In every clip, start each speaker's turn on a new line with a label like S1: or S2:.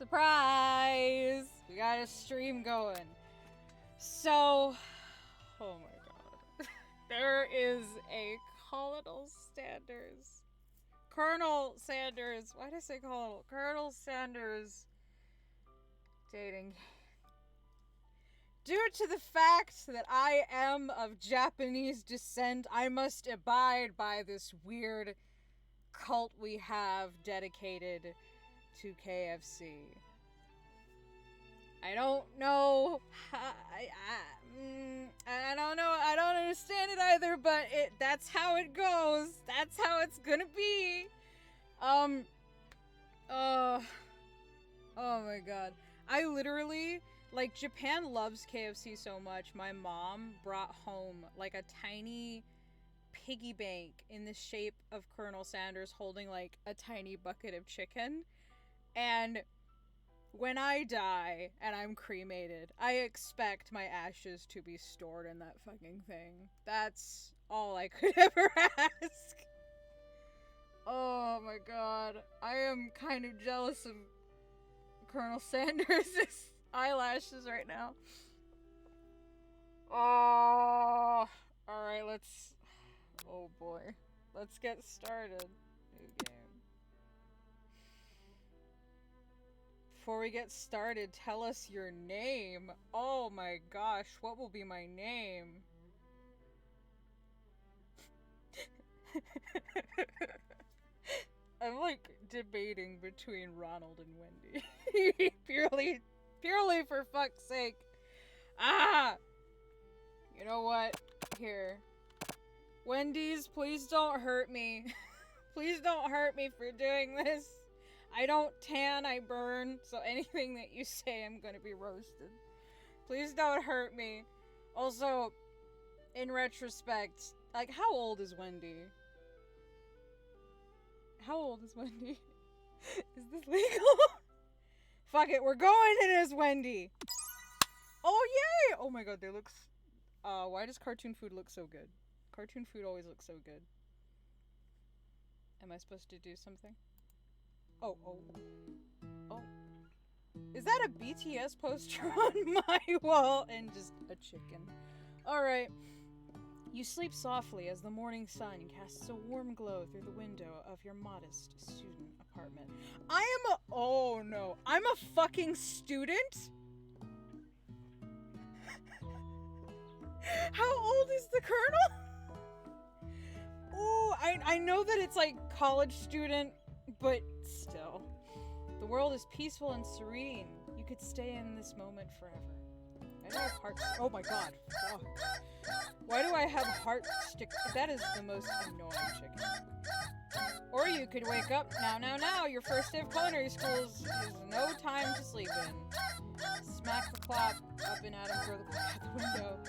S1: Surprise! We got a stream going. So, oh my god. There is a Colonel Sanders, why did I say Colonel? Colonel Sanders dating game. Due to the fact that I am of Japanese descent, I must abide by this weird cult we have dedicated to KFC. I don't know. I don't know. I don't understand it either, but that's how it goes. That's how it's gonna be. Oh my god. I literally, like, Japan loves KFC so much. My mom brought home, like, a tiny piggy bank in the shape of Colonel Sanders holding, like, a tiny bucket of chicken. And when I die and I'm cremated, I expect my ashes to be stored in that fucking thing. That's all I could ever ask. Oh my god. I am kind of jealous of Colonel Sanders' eyelashes right now. Oh. Alright, let's... Oh boy. Let's get started. New game. Before we get started, tell us your name. Oh my gosh, what will be my name? I'm like debating between Ronald and Wendy. purely for fuck's sake. Ah! You know what? Here. Wendy's, please don't hurt me. Please don't hurt me for doing this. I don't tan, I burn, so anything that you say, I'm gonna be roasted. Please don't hurt me. Also, in retrospect, like, how old is Wendy? How old is Wendy? Is this legal? Fuck it, we're going in as Wendy! Oh, yay! Oh my god, they look... why does cartoon food look so good? Cartoon food always looks so good. Am I supposed to do something? Oh. Is that a BTS poster on my wall? And just a chicken. Alright. You sleep softly as the morning sun casts a warm glow through the window of your modest student apartment. Oh no. I'm a fucking student? How old is the colonel? Ooh, I know that it's like college student, but still. The world is peaceful and serene. You could stay in this moment forever. I know heart... Oh my god. Fuck. Why do I have heart stick... That is the most annoying chicken. Or you could wake up. Now. Your first day of culinary school is no time to sleep in. Smack the clock. Up and at him, throw the clock out the window.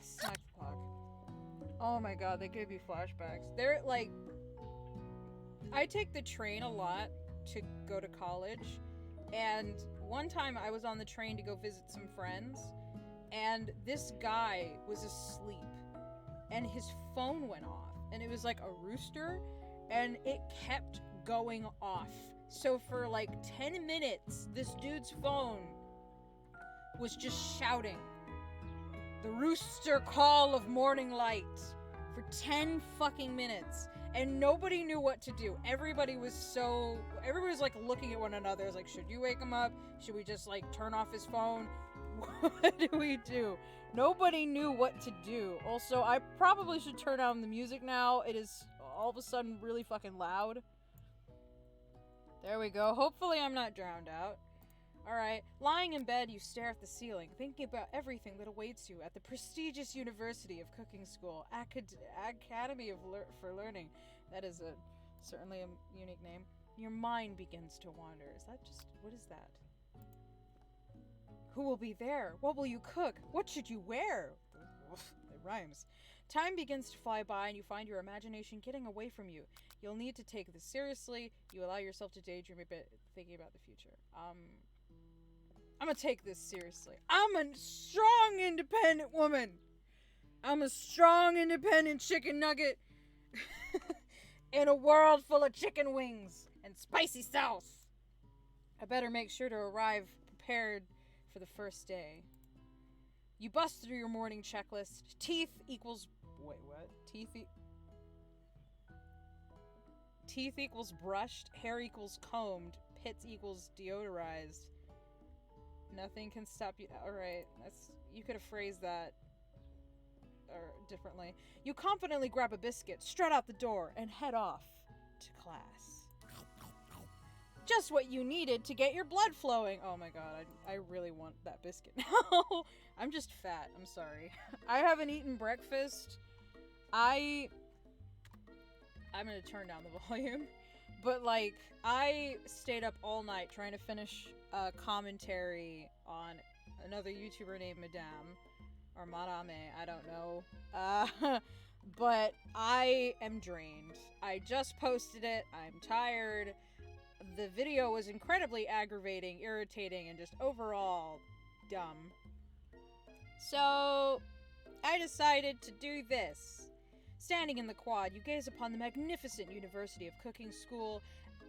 S1: Smack the clock. Oh my god, they give you flashbacks. They're like... I take the train a lot to go to college, and one time I was on the train to go visit some friends, and this guy was asleep, and his phone went off, and it was like a rooster, and it kept going off. So for like 10 minutes, this dude's phone was just shouting the rooster call of morning light for 10 fucking minutes. And nobody knew what to do. Everybody was like looking at one another. It was like, should you wake him up? Should we just like turn off his phone? What do we do? Nobody knew what to do. Also, I probably should turn down the music now. It is all of a sudden really fucking loud. There we go. Hopefully I'm not drowned out. Alright, lying in bed, you stare at the ceiling, thinking about everything that awaits you at the prestigious University of Cooking School, Academy for Learning. That is certainly a unique name. Your mind begins to wander. What is that? Who will be there? What will you cook? What should you wear? It rhymes. Time begins to fly by and you find your imagination getting away from you. You'll need to take this seriously. You allow yourself to daydream a bit, thinking about the future. I'm gonna take this seriously. I'm a strong, independent woman. I'm a strong, independent chicken nugget in a world full of chicken wings and spicy sauce. I better make sure to arrive prepared for the first day. You bust through your morning checklist. Teeth equals... Wait, what? Teeth equals brushed. Hair equals combed. Pits equals deodorized. Nothing can stop you... Alright, you could have phrased that differently. You confidently grab a biscuit, strut out the door, and head off to class. Just what you needed to get your blood flowing. Oh my god, I really want that biscuit now. I'm just fat, I'm sorry. I haven't eaten breakfast. I'm gonna turn down the volume. But like, I stayed up all night trying to finish a commentary on another YouTuber named Madame. Or Madame, I don't know. But I am drained. I just posted it. I'm tired. The video was incredibly aggravating, irritating, and just overall dumb. So, I decided to do this. Standing in the quad, you gaze upon the magnificent University of Cooking School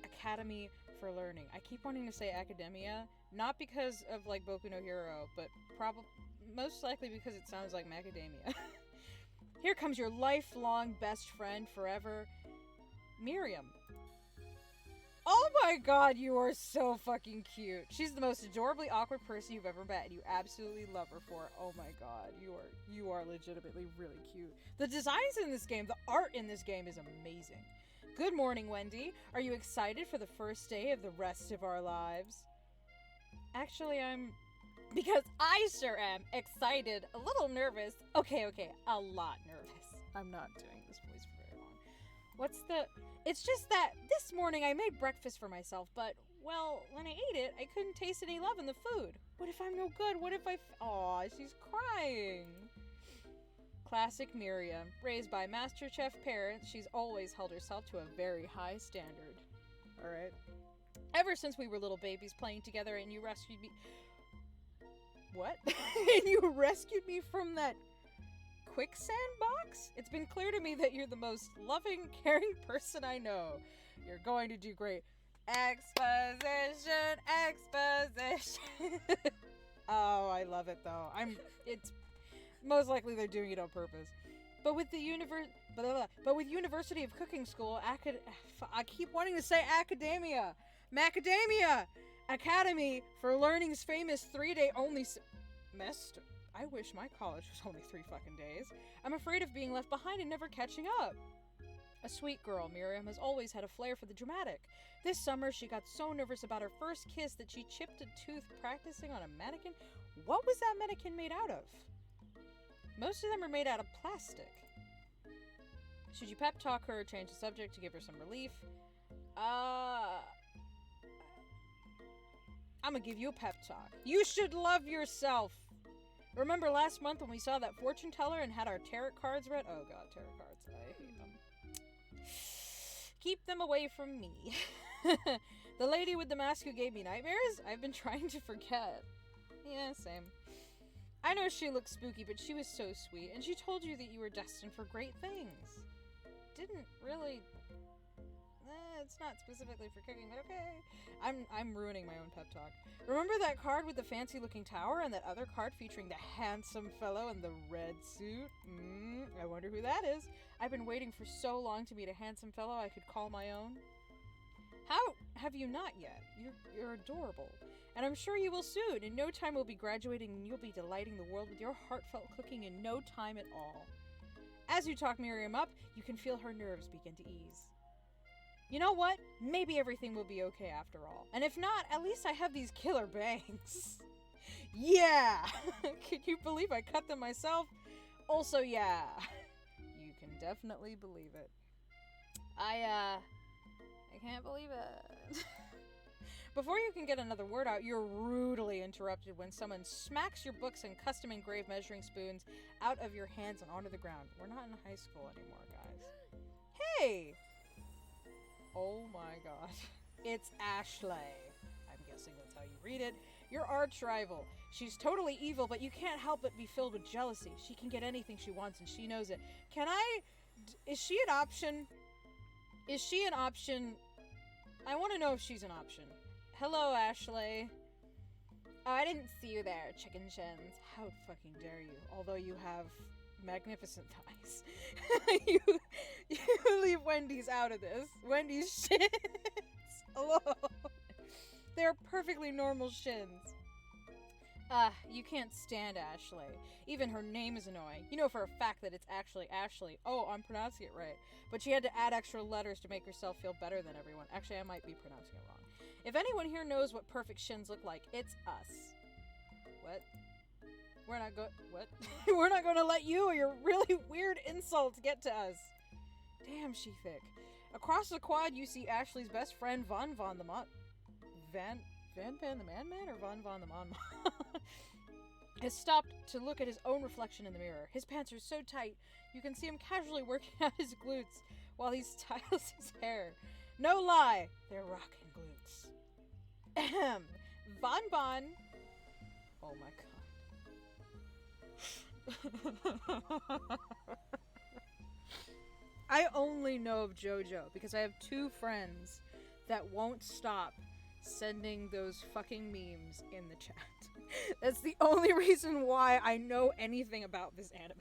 S1: Academy for Learning. I keep wanting to say academia, not because of like Boku no Hero, but most likely because it sounds like macadamia. Here comes your lifelong best friend forever, Miriam. Oh my god, you are so fucking cute. She's the most adorably awkward person you've ever met, and you absolutely love her for it. Oh my god, you are legitimately really cute. The designs in this game, the art in this game is amazing. Good morning, Wendy. Are you excited for the first day of the rest of our lives? Actually, because I sure am excited, a little nervous. Okay, a lot nervous. I'm not doing this voice for very long. It's just that this morning I made breakfast for myself, but, well, when I ate it, I couldn't taste any love in the food. What if I'm no good? What if Aw, she's crying. Classic Miriam. Raised by MasterChef parents, she's always held herself to a very high standard. Alright. Ever since we were little babies playing together and you rescued me... What? And you rescued me from that quicksand box? It's been clear to me that you're the most loving, caring person I know. You're going to do great. Exposition. Oh, I love it though. It's most likely they're doing it on purpose. But with the University of Cooking School, I keep wanting to say academia. Macadamia Academy for Learning's famous 3-day only semester. I wish my college was only 3 fucking days. I'm afraid of being left behind and never catching up. A sweet girl, Miriam has always had a flair for the dramatic. This summer, she got so nervous about her first kiss that she chipped a tooth practicing on a mannequin. What was that mannequin made out of? Most of them are made out of plastic. Should you pep talk her or change the subject to give her some relief? I'm gonna give you a pep talk. You should love yourself. Remember last month when we saw that fortune teller and had our tarot cards read? Oh god, tarot cards. I hate them. Keep them away from me. The lady with the mask who gave me nightmares? I've been trying to forget. Yeah, same. I know she looked spooky, but she was so sweet, and she told you that you were destined for great things. Didn't really... it's not specifically for cooking, but okay. I'm ruining my own pep talk. Remember that card with the fancy-looking tower and that other card featuring the handsome fellow in the red suit? I wonder who that is. I've been waiting for so long to meet a handsome fellow I could call my own. How have you not yet? You're adorable. And I'm sure you will soon. In no time we'll be graduating and you'll be delighting the world with your heartfelt cooking in no time at all. As you talk Miriam up, you can feel her nerves begin to ease. You know what? Maybe everything will be okay after all. And if not, at least I have these killer bangs. Yeah! Can you believe I cut them myself? Also, yeah. You can definitely believe it. I can't believe it. Before you can get another word out, you're rudely interrupted when someone smacks your books and custom engraved measuring spoons out of your hands and onto the ground. We're not in high school anymore, guys. Hey! Oh my god. It's Ashley. I'm guessing that's how you read it. Your arch rival. She's totally evil, but you can't help but be filled with jealousy. She can get anything she wants and she knows it. Is she an option? Is she an option? I want to know if she's an option. Hello, Ashley. Oh, I didn't see you there, chicken shins. How fucking dare you? Although you have magnificent thighs. you leave Wendy's out of this. Wendy's shins alone. They're perfectly normal shins. You can't stand Ashley. Even her name is annoying. You know for a fact that it's actually Ashley. Oh, I'm pronouncing it right. But she had to add extra letters to make herself feel better than everyone. Actually, I might be pronouncing it wrong. If anyone here knows what perfect shins look like, it's us. What? We're not We're not going to let you or your really weird insults get to us. Damn, she thick. Across the quad, you see Ashley's best friend, Von the Mon... Van the Man or Von the Mon has stopped to look at his own reflection in the mirror. His pants are so tight, you can see him casually working out his glutes while he styles his hair. No lie, they're rockin' glutes. Ahem. Bon. Oh my god. I only know of JoJo because I have 2 friends that won't stop sending those fucking memes in the chat. That's the only reason why I know anything about this anime.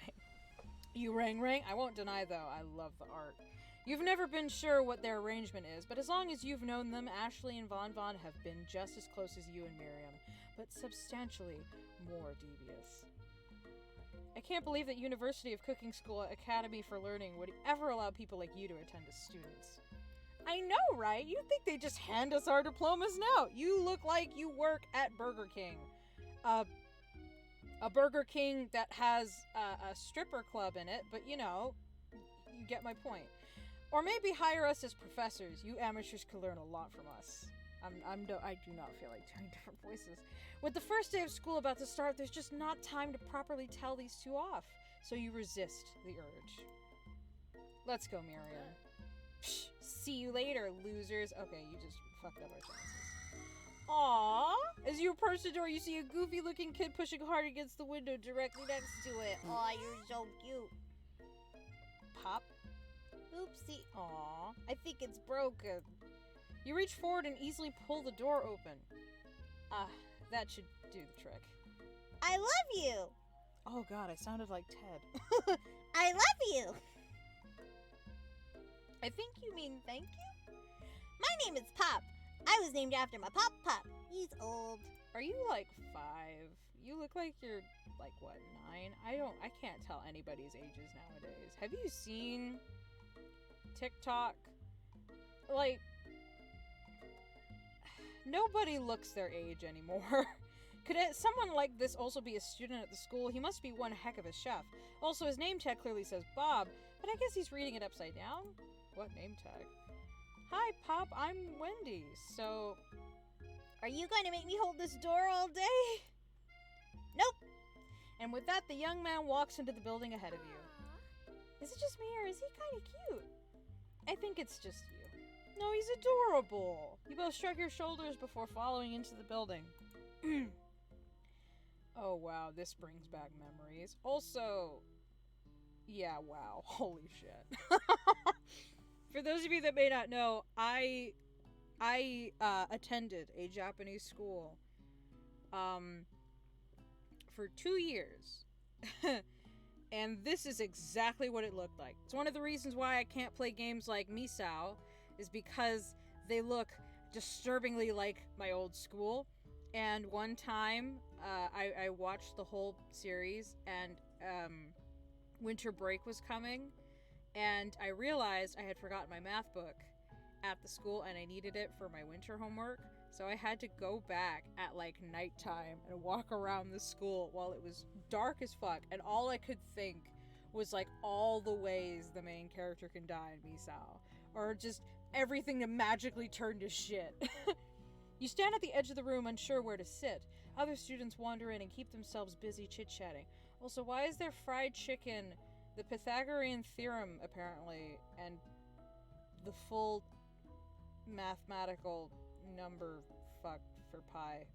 S1: You ring. I won't deny though, I love the art. You've never been sure what their arrangement is, but as long as you've known them, Ashley and Von have been just as close as you and Miriam, but substantially more devious. I can't believe that University of Cooking School Academy for Learning would ever allow people like you to attend as students. I know, right? You'd think they'd just hand us our diplomas now. You look like you work at Burger King. A Burger King that has a stripper club in it, but you know, you get my point. Or maybe hire us as professors. You amateurs could learn a lot from us. I do not feel like doing different voices. With the first day of school about to start, there's just not time to properly tell these 2 off. So you resist the urge. Let's go, Miriam. Psh, see you later, losers. Okay, you just fucked up our chances. Aww. As you approach the door, you see a goofy-looking kid pushing hard against the window directly next to it. Aw, you're so cute. Pop? Oopsie. Aw, I think it's broken. You reach forward and easily pull the door open. That should do the trick. I love you! Oh god, I sounded like Ted. I love you! I think you mean thank you? My name is Pop. I was named after my Pop. He's old. Are you like 5? You look like you're like what, 9? I can't tell anybody's ages nowadays. Have you seen TikTok? Like, nobody looks their age anymore. Could someone like this also be a student at the school? He must be one heck of a chef. Also, his name tag clearly says Bob, but I guess he's reading it upside down. What name tag? Hi, Pop, I'm Wendy. So, are you going to make me hold this door all day? Nope. And with that, the young man walks into the building ahead of you. Is it just me, or is he kind of cute? I think it's just you. No, he's adorable. You both shrug your shoulders before following into the building. Oh, wow, this brings back memories. Also, yeah, wow, holy shit. For those of you that may not know, I attended a Japanese school for 2 years. And this is exactly what it looked like. It's one of the reasons why I can't play games like Misao, is because they look disturbingly like my old school. And one time, I watched the whole series, and winter break was coming, and I realized I had forgotten my math book at the school, and I needed it for my winter homework. So I had to go back at like nighttime and walk around the school while it was dark as fuck, and all I could think was like all the ways the main character can die in Misao, or just everything to magically turn to shit. You stand at the edge of the room unsure where to sit. Other students wander in and keep themselves busy chit-chatting. Also, why is there fried chicken, the Pythagorean theorem apparently, and the full mathematical number fuck for pi?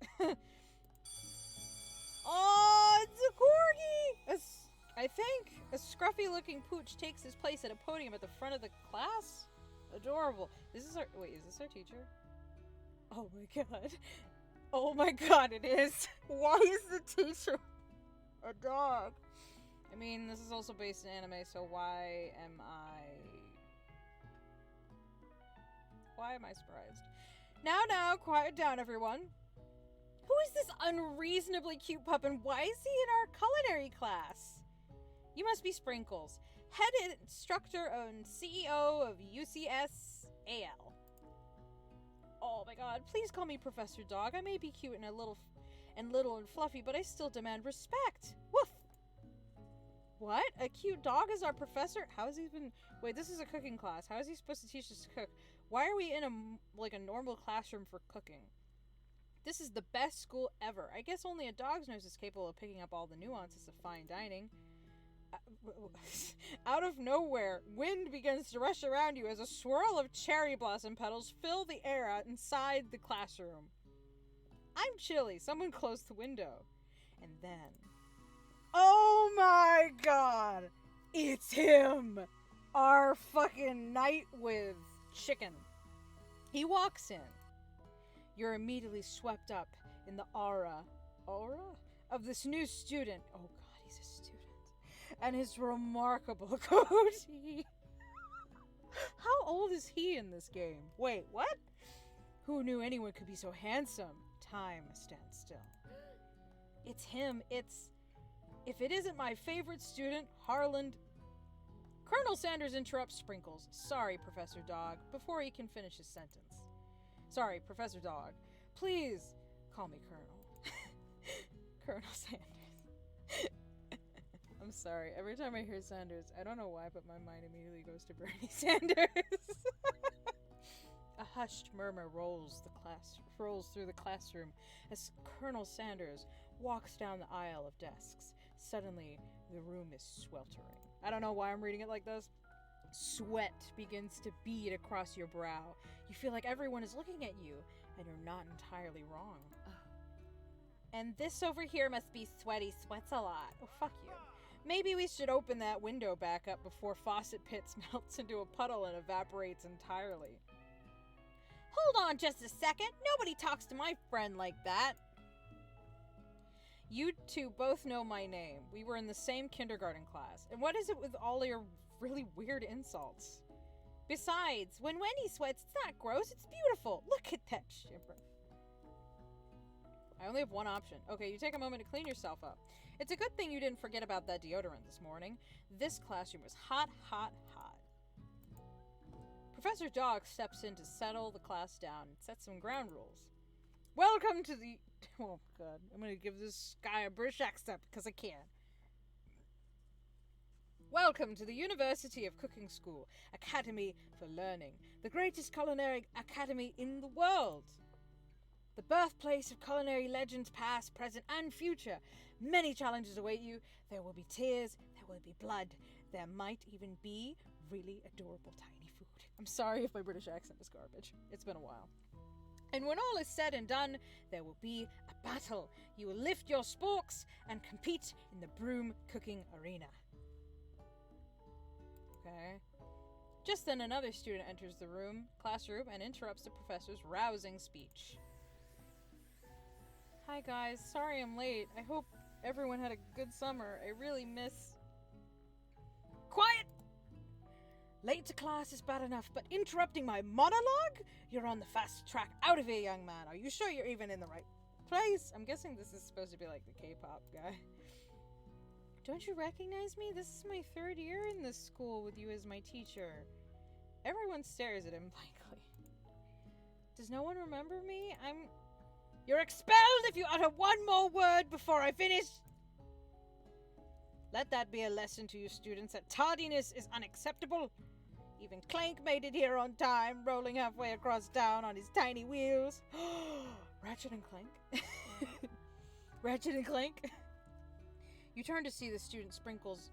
S1: Oh, it's a corgi! I think a scruffy-looking pooch takes his place at a podium at the front of the class. Adorable. This is our... Wait, is this our teacher? Oh my god. Oh my god, it is. Why is the teacher a dog? I mean, this is also based in anime, so why am I surprised? Now, quiet down, everyone. Who is this unreasonably cute pup, and why is he in our culinary class? You must be Sprinkles, head instructor and CEO of UCS AL. Oh my god, please call me Professor Dog. I may be cute and little and fluffy, but I still demand respect. Woof! What? A cute dog is our professor? How is he been... Wait, this is a cooking class. How is he supposed to teach us to cook? Why are we in a normal classroom for cooking? This is the best school ever. I guess only a dog's nose is capable of picking up all the nuances of fine dining. Out of nowhere, wind begins to rush around you as a swirl of cherry blossom petals fill the air inside the classroom. I'm chilly. Someone close the window. And then... Oh my god! It's him! Our fucking night with chicken. He walks in. You're immediately swept up in the aura of this new student. Oh god, he's a student. And his remarkable goatee. How old is he in this game? Wait, what? Who knew anyone could be so handsome? Time stands still. It's him. If it isn't my favorite student, Harland. Colonel Sanders interrupts Sprinkles. Sorry, Professor Dog, before he can finish his sentence. Sorry, Professor Dog. Please call me Colonel. Colonel Sanders. I'm sorry. Every time I hear Sanders, I don't know why, but my mind immediately goes to Bernie Sanders. A hushed murmur rolls through the classroom as Colonel Sanders walks down the aisle of desks. Suddenly, the room is sweltering. I don't know why I'm reading it like this. Sweat begins to bead across your brow. You feel like everyone is looking at you, and you're not entirely wrong. And this over here must be sweaty. Sweats a lot. Oh, fuck you. Maybe we should open that window back up before Faucet Pits melts into a puddle and evaporates entirely. Hold on just a second. Nobody talks to my friend like that. You two both know my name. We were in the same kindergarten class. And what is it with all your really weird insults? Besides, when Wendy sweats, it's not gross, it's beautiful. Look at that shiver. I only have one option. Okay, you take a moment to clean yourself up. It's a good thing you didn't forget about that deodorant this morning. This classroom is hot, hot, hot. Professor Dog steps in to settle the class down and set some ground rules. Welcome to the... Oh, God. I'm going to give this guy a British accent because I can. Welcome to the University of Cooking School, Academy for Learning, the greatest culinary academy in the world. The birthplace of culinary legends past, present, and future. Many challenges await you. There will be tears, there will be blood. There might even be really adorable tiny food. I'm sorry if my British accent is garbage. It's been a while. And when all is said and done, there will be a battle. You will lift your sporks and compete in the broom cooking arena. Okay. Just then another student enters the classroom and interrupts the professor's rousing speech. Hi guys, sorry I'm late. I hope everyone had a good summer. I really miss... Quiet! Late to class is bad enough, but interrupting my monologue? You're on the fast track out of here, young man. Are you sure you're even in the right place? I'm guessing this is supposed to be like the K-pop guy. Don't you recognize me? This is my 3rd year in this school with you as my teacher. Everyone stares at him blankly. Does no one remember me? You're expelled if you utter one more word before I finish! Let that be a lesson to you students that tardiness is unacceptable. Even Clank made it here on time, rolling halfway across town on his tiny wheels. Ratchet and Clank? Ratchet and Clank? You turn to see the student Sprinkles...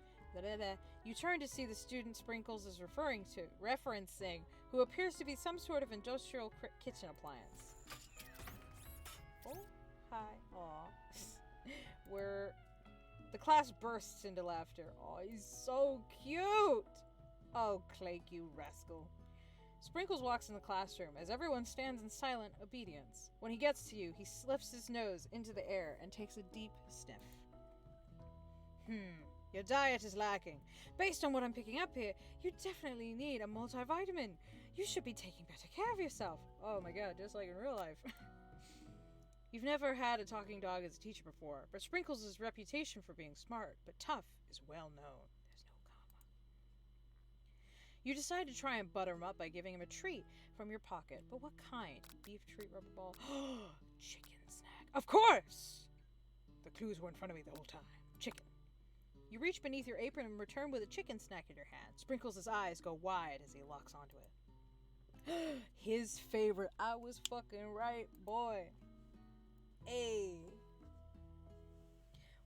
S1: You turn to see the student Sprinkles is referencing, who appears to be some sort of industrial kitchen appliance. Oh, hi. Aw. The class bursts into laughter. Oh, he's so cute! Oh, Clank, you rascal. Sprinkles walks in the classroom as everyone stands in silent obedience. When he gets to you, he lifts his nose into the air and takes a deep sniff. Your diet is lacking. Based on what I'm picking up here, you definitely need a multivitamin. You should be taking better care of yourself. Oh my god, just like in real life. You've never had a talking dog as a teacher before, but Sprinkles' reputation for being smart but tough is well known. There's no comma. You decide to try and butter him up by giving him a treat from your pocket. But what kind? Beef treat, rubber ball? Chicken snack. Of course! The clues were in front of me the whole time. Chicken. You reach beneath your apron and return with a chicken snack in your hand. Sprinkles' eyes go wide as he locks onto it. His favorite. I was fucking right, boy. Hey.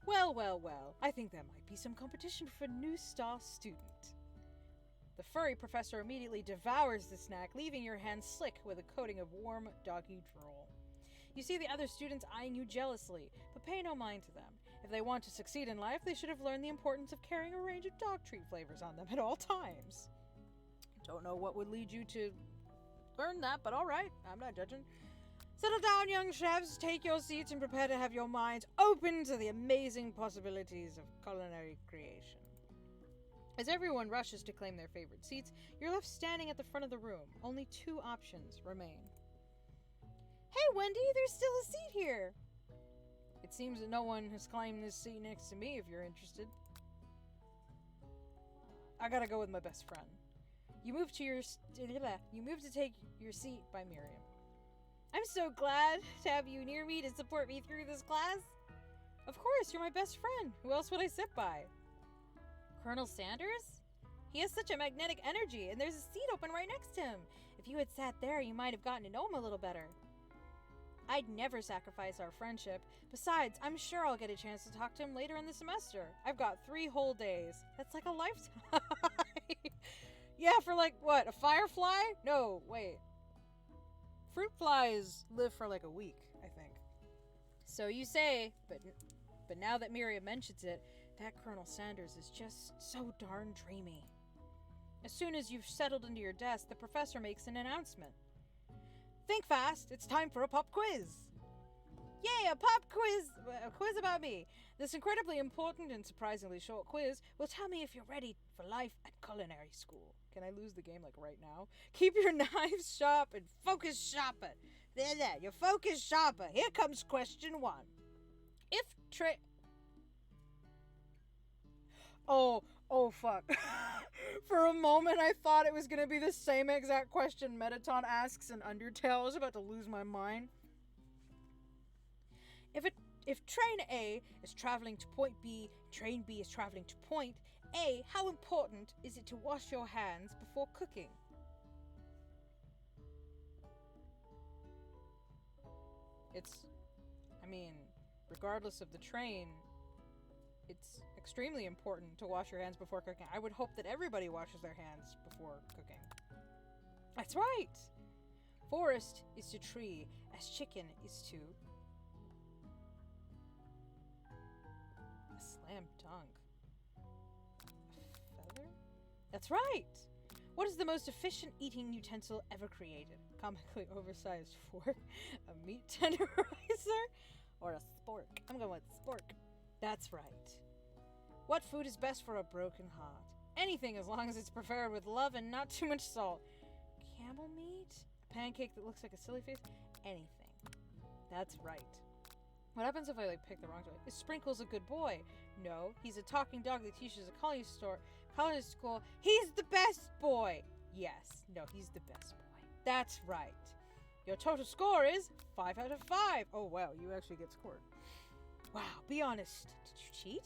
S1: Well, well, well. I think there might be some competition for new star student. The furry professor immediately devours the snack, leaving your hands slick with a coating of warm doggy drool. You see the other students eyeing you jealously, but pay no mind to them. If they want to succeed in life, they should have learned the importance of carrying a range of dog treat flavors on them at all times. Don't know what would lead you to learn that, but alright, I'm not judging. Settle down, young chefs, take your seats and prepare to have your minds open to the amazing possibilities of culinary creation. As everyone rushes to claim their favorite seats, you're left standing at the front of the room. Only 2 options remain. Hey, Wendy, there's still a seat here. It seems that no one has claimed this seat next to me, if you're interested. I gotta go with my best friend. You move to take your seat by Miriam. I'm so glad to have you near me to support me through this class. Of course, you're my best friend. Who else would I sit by? Colonel Sanders? He has such a magnetic energy, and there's a seat open right next to him. If you had sat there, you might have gotten to know him a little better. I'd never sacrifice our friendship. Besides, I'm sure I'll get a chance to talk to him later in the semester. I've got 3 whole days. That's like a lifetime. Yeah, for like, what, a firefly? No, wait. Fruit flies live for like a week, I think. So you say, but now that Miriam mentions it, that Colonel Sanders is just so darn dreamy. As soon as you've settled into your desk, the professor makes an announcement. Think fast, it's time for a pop quiz. Yay, a pop quiz! A quiz about me. This incredibly important and surprisingly short quiz will tell me if you're ready for life at culinary school. Can I lose the game like right now? Keep your knives sharp and focus sharper. There, your focus sharper. Here comes question 1. If Oh, fuck. For a moment, I thought it was going to be the same exact question Metaton asks in Undertale. I was about to lose my mind. If train A is traveling to point B, train B is traveling to point A, how important is it to wash your hands before cooking? Regardless of the train, it's extremely important to wash your hands before cooking. I would hope that everybody washes their hands before cooking. That's right! Forest is to tree, as chicken is to a slam dunk. A feather? That's right! What is the most efficient eating utensil ever created? Comically oversized fork? A meat tenderizer? Or a spork? I'm going with spork. That's right. What food is best for a broken heart? Anything, as long as it's prepared with love and not too much salt. Camel meat? A pancake that looks like a silly face? Anything. That's right. What happens if I pick the wrong toy? Is Sprinkles a good boy? No, he's a talking dog that teaches at college school. He's the best boy! Yes, no, he's the best boy. That's right. Your total score is 5 out of 5. Oh wow, you actually get scored. Wow, be honest. Did you cheat?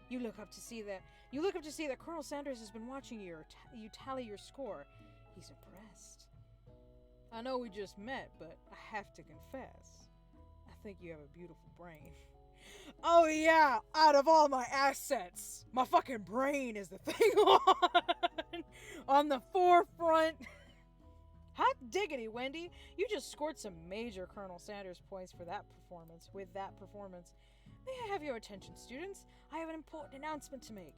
S1: You look up to see that Colonel Sanders has been watching you. You tally your score. He's impressed. I know we just met, but I have to confess, I think you have a beautiful brain. Oh yeah, out of all my assets, my fucking brain is the thing on the forefront. Hot diggity, Wendy. You just scored some major Colonel Sanders points for that performance. With that performance. May I have your attention, students? I have an important announcement to make.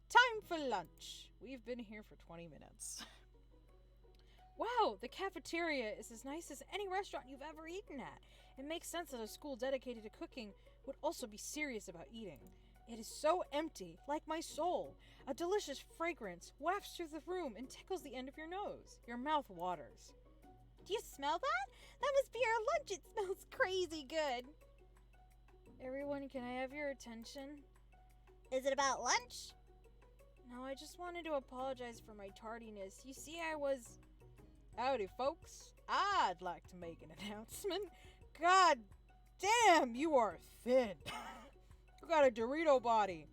S1: Time for lunch. We've been here for 20 minutes. Wow, the cafeteria is as nice as any restaurant you've ever eaten at. It makes sense that a school dedicated to cooking would also be serious about eating. It is so empty, like my soul. A delicious fragrance wafts through the room and tickles the end of your nose. Your mouth waters.
S2: Do you smell that? That must be our lunch. It smells crazy good.
S1: Everyone, can I have your attention?
S2: Is it about lunch?
S1: No, I just wanted to apologize for my tardiness. You see, I was... Howdy, folks. I'd like to make an announcement. God damn, you are thin. You got a Dorito body.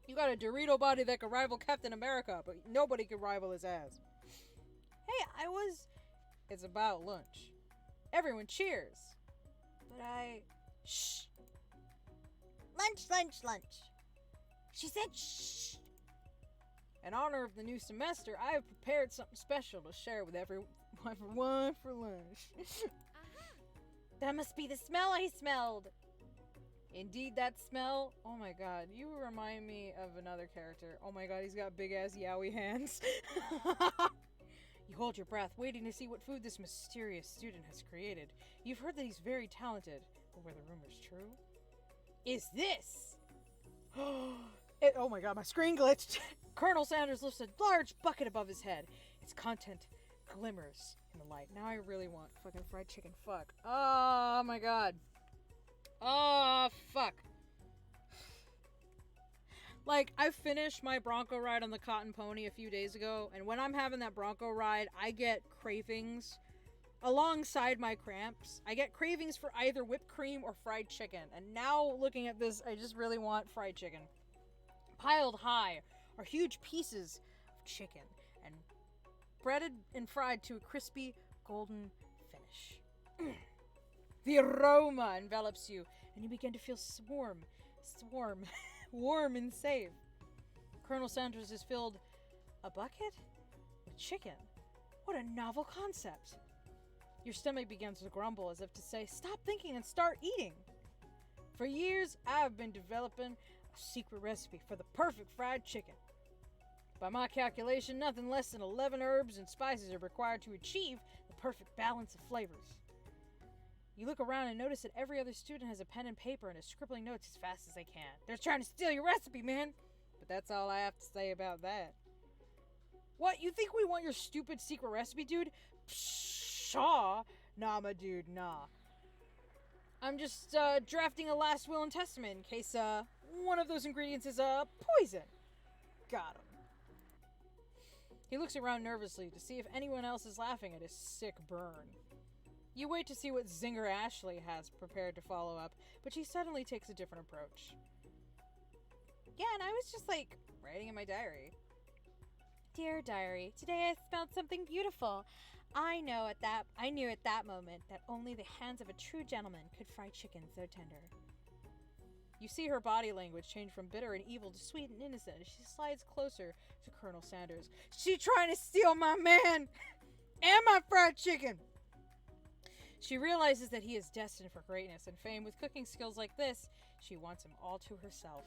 S1: You got a Dorito body that could rival Captain America, but nobody could rival his ass. Hey, It's about lunch. Everyone cheers. But Shh.
S2: Lunch. She said shh.
S1: In honor of the new semester, I have prepared something special to share with everyone for lunch.
S2: That must be the smell I smelled.
S1: Indeed, that smell. Oh my god, you remind me of another character. Oh my god, he's got big ass yowie hands. You hold your breath, waiting to see what food this mysterious student has created. You've heard that he's very talented, but were the rumors true? Is this? Oh my god, my screen glitched. Colonel Sanders lifts a large bucket above his head. Its content glimmers in the light. Now I really want fucking fried chicken. Fuck. Oh my god. Oh, fuck. Like, I finished my Bronco ride on the Cotton Pony a few days ago, and when I'm having that Bronco ride, I get cravings alongside my cramps. I get cravings for either whipped cream or fried chicken. And now, looking at this, I just really want fried chicken. Piled high are huge pieces of chicken, and breaded and fried to a crispy, golden finish. The aroma envelops you, and you begin to feel warm and safe. Colonel Sanders has filled a bucket with chicken. What a novel concept. Your stomach begins to grumble as if to say, stop thinking and start eating. For years, I've been developing a secret recipe for the perfect fried chicken. By my calculation, nothing less than 11 herbs and spices are required to achieve the perfect balance of flavors. You look around and notice that every other student has a pen and paper and is scribbling notes as fast as they can. They're trying to steal your recipe, man! But that's all I have to say about that. What, you think we want your stupid secret recipe, dude? Pshaw! Nah, my dude, nah. I'm just, drafting a last will and testament in case, one of those ingredients is, poison. Got him. He looks around nervously to see if anyone else is laughing at his sick burn. You wait to see what Zinger Ashley has prepared to follow up, but she suddenly takes a different approach. Yeah, and I was just, writing in my diary.
S2: Dear diary, today I smelled something beautiful. I knew at that moment that only the hands of a true gentleman could fry chicken so tender.
S1: You see her body language change from bitter and evil to sweet and innocent as she slides closer to Colonel Sanders. She trying to steal my man and my fried chicken! She realizes that he is destined for greatness and fame. With cooking skills like this, she wants him all to herself.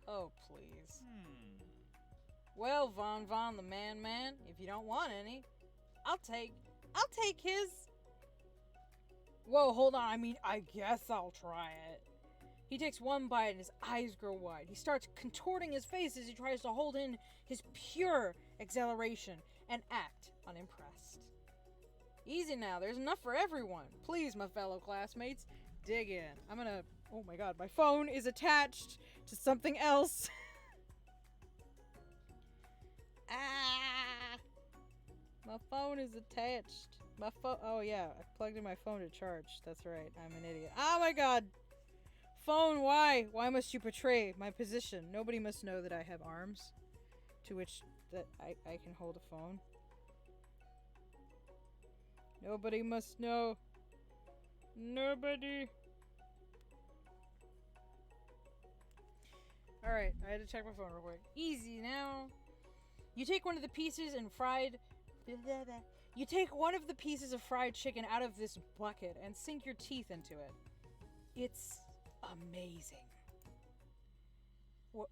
S1: Oh, please. Well, Von the man, if you don't want any, I'll take his... Whoa, hold on, I guess I'll try it. He takes one bite and his eyes grow wide. He starts contorting his face as he tries to hold in his pure exhilaration and act unimpressed. Easy now, there's enough for everyone. Please, my fellow classmates, dig in. Oh my god, my phone is attached to something else. My phone is attached. Oh yeah, I plugged in my phone to charge. That's right, I'm an idiot. Oh my god! Phone, why? Why must you betray my position? Nobody must know that I have arms to which that I can hold a phone. Nobody must know. Nobody. Alright, I had to check my phone real quick. Easy now. You take one of the pieces of fried chicken out of this bucket and sink your teeth into it. It's amazing. What?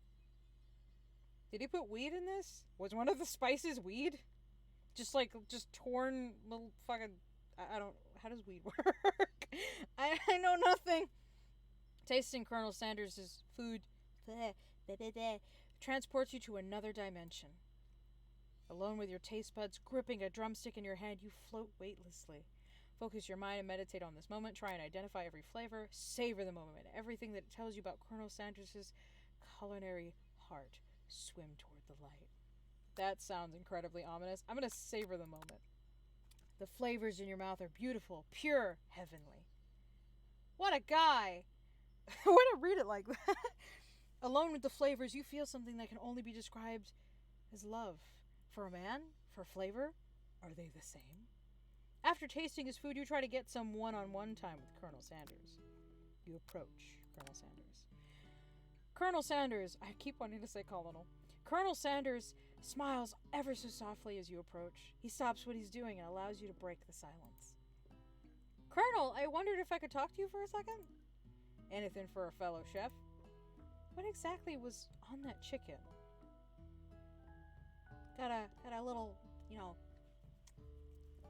S1: Did he put weed in this? Was one of the spices weed? Just torn little fucking... I don't... How does weed work? I know nothing. Tasting Colonel Sanders' food transports you to another dimension. Alone with your taste buds gripping a drumstick in your hand, you float weightlessly. Focus your mind and meditate on this moment. Try and identify every flavor. Savor the moment. Everything that it tells you about Colonel Sanders' culinary heart. Swim toward the light. That sounds incredibly ominous. I'm going to savor the moment. The flavors in your mouth are beautiful, pure, heavenly. What a guy! I want to read it like that. Alone with the flavors, you feel something that can only be described as love. For a man, for flavor, are they the same? After tasting his food, you try to get some one-on-one time with Colonel Sanders. You approach Colonel Sanders. Colonel Sanders, I keep wanting to say Colonel. Colonel Sanders smiles ever so softly as you approach. He stops what he's doing and allows you to break the silence. Colonel, I wondered if I could talk to you for a second? Anything for a fellow chef? What exactly was on that chicken? Got a little,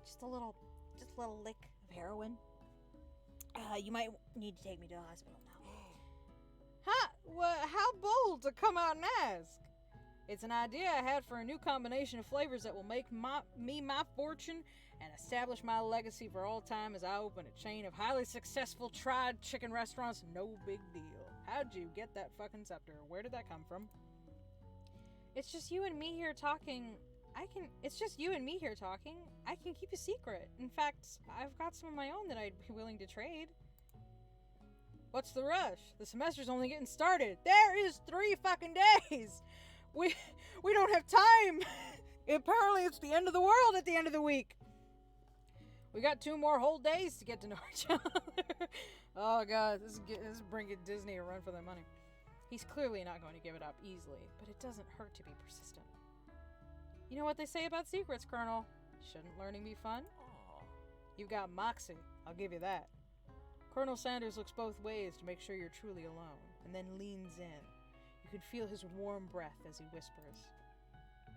S1: just a little lick of heroin. You might need to take me to the hospital now. How bold to come out and ask. It's an idea I had for a new combination of flavors that will make my fortune and establish my legacy for all time as I open a chain of highly successful fried chicken restaurants. No big deal. How'd you get that fucking scepter? Where did that come from? It's just you and me here talking. I can keep a secret. In fact, I've got some of my own that I'd be willing to trade. What's the rush? The semester's only getting started. There is 3 fucking days. We don't have time. Apparently it's the end of the world at the end of the week. We got 2 more whole days to get to know each other. Oh god, this is bringing Disney a run for their money. He's clearly not going to give it up easily, but it doesn't hurt to be persistent. You know what they say about secrets, Colonel? Shouldn't learning be fun? Aww. You've got moxie, I'll give you that. Colonel Sanders looks both ways to make sure you're truly alone, and then leans in. You can feel his warm breath as he whispers.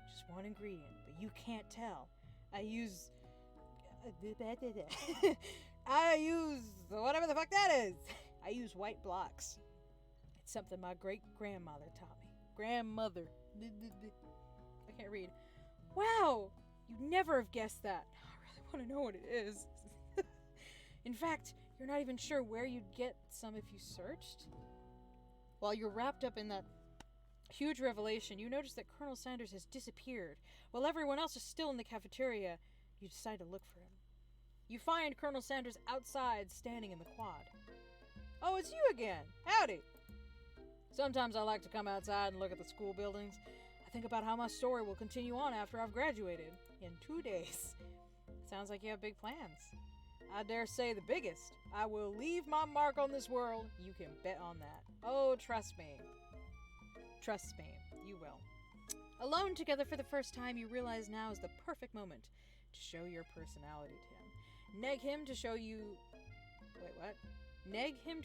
S1: Just one ingredient, but you can't tell. I use whatever the fuck that is. I use white blocks. It's something my great-grandmother taught me. Grandmother. I can't read. Wow! You'd never have guessed that. I really want to know what it is. In fact, you're not even sure where you'd get some if you searched. While you're wrapped up in that huge revelation, you notice that Colonel Sanders has disappeared. While everyone else is still in the cafeteria, you decide to look for him. You find Colonel Sanders outside, standing in the quad. Oh, it's you again. Howdy. Sometimes I like to come outside and look at the school buildings. I think about how my story will continue on after I've graduated. In 2 days. Sounds like you have big plans. I dare say the biggest. I will leave my mark on this world. You can bet on that. Oh, trust me. Trust me. You will. Alone together for the first time, you realize now is the perfect moment to show your personality to him. Neg him to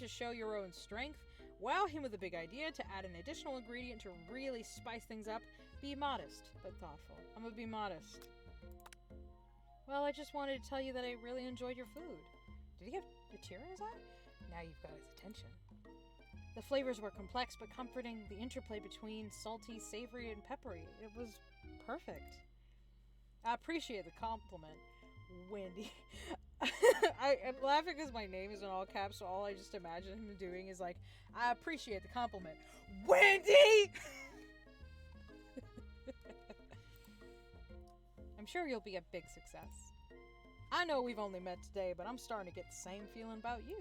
S1: show your own strength. Wow him with a big idea to add an additional ingredient to really spice things up. Be modest, but thoughtful. I'm gonna be modest. Well, I just wanted to tell you that I really enjoyed your food. Did he have a tear in his eye? Now you've got his attention. The flavors were complex but comforting. The interplay between salty, savory, and peppery. It was perfect. I appreciate the compliment, Wendy. I'm laughing because my name is in all caps, so all I just imagine him doing is like, I appreciate the compliment, Wendy! I'm sure you'll be a big success. I know we've only met today, but I'm starting to get the same feeling about you.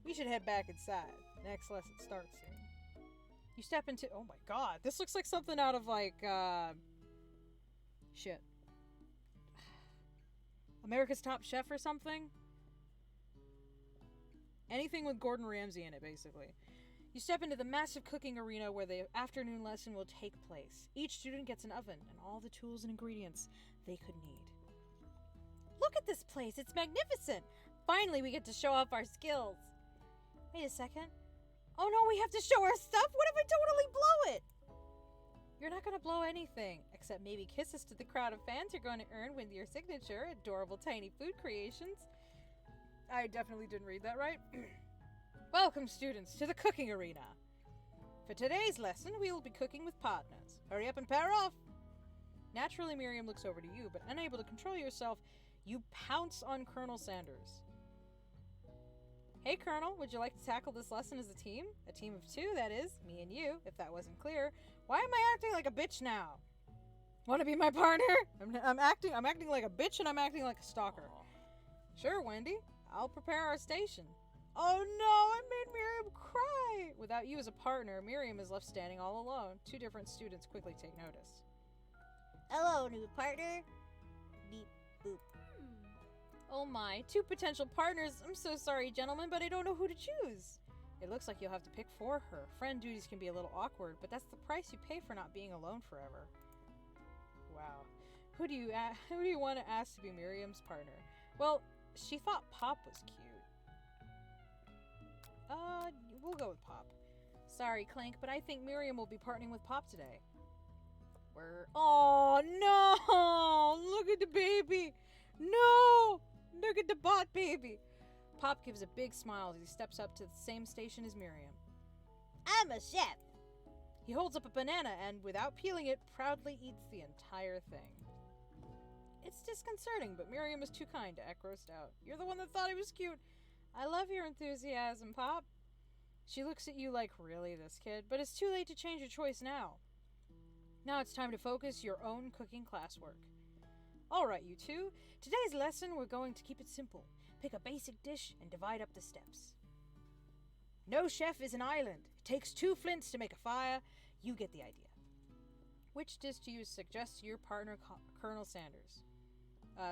S1: We should head back inside. Next lesson starts soon. You step into... Oh my god, this looks like something out of like, shit. America's Top Chef or something? Anything with Gordon Ramsay in it, basically. You step into the massive cooking arena where the afternoon lesson will take place. Each student gets an oven and all the tools and ingredients they could need.
S2: Look at this place. It's magnificent. Finally, we get to show off our skills. Wait a second. Oh no, we have to show our stuff? What if I totally blow it? You're not going to blow anything, except maybe kisses to the crowd of fans you're going to earn with your signature adorable tiny food creations.
S1: I definitely didn't read that right. Welcome, students, to the cooking arena. For today's lesson, we will be cooking with partners. Hurry up and pair off. Naturally, Miriam looks over to you, but unable to control yourself, you pounce on Colonel Sanders. Hey, Colonel, would you like to tackle this lesson as a team? A team of two, that is, me and you, if that wasn't clear. Why am I acting like a bitch now? Want to be my partner? I'm acting like a bitch and I'm acting like a stalker. Sure, Wendy. I'll prepare our station. Oh no, I made Miriam cry! Without you as a partner, Miriam is left standing all alone. Two different students quickly take notice.
S3: Hello, new partner. Beep, boop.
S2: Oh my, two potential partners. I'm so sorry, gentlemen, but I don't know who to choose.
S1: It looks like you'll have to pick for her. Friend duties can be a little awkward, but that's the price you pay for not being alone forever. Wow. Who do you want to ask to be Miriam's partner? Well, she thought Pop was cute. We'll go with Pop. Sorry, Clank, but I think Miriam will be partnering with Pop today. Oh no! Look at the baby! No! Look at the bot baby! Pop gives a big smile as he steps up to the same station as Miriam.
S3: I'm a chef.
S1: He holds up a banana and, without peeling it, proudly eats the entire thing. It's disconcerting, but Miriam is too kind to act grossed out. You're the one that thought he was cute. I love your enthusiasm, Pop. She looks at you like, really, this kid? But it's too late to change your choice now. Now it's time to focus your own cooking classwork. Alright, you two. Today's lesson, we're going to keep it simple. Pick a basic dish and divide up the steps. No chef is an island. It takes 2 flints to make a fire. You get the idea. Which dish do you suggest to your partner, Colonel Sanders?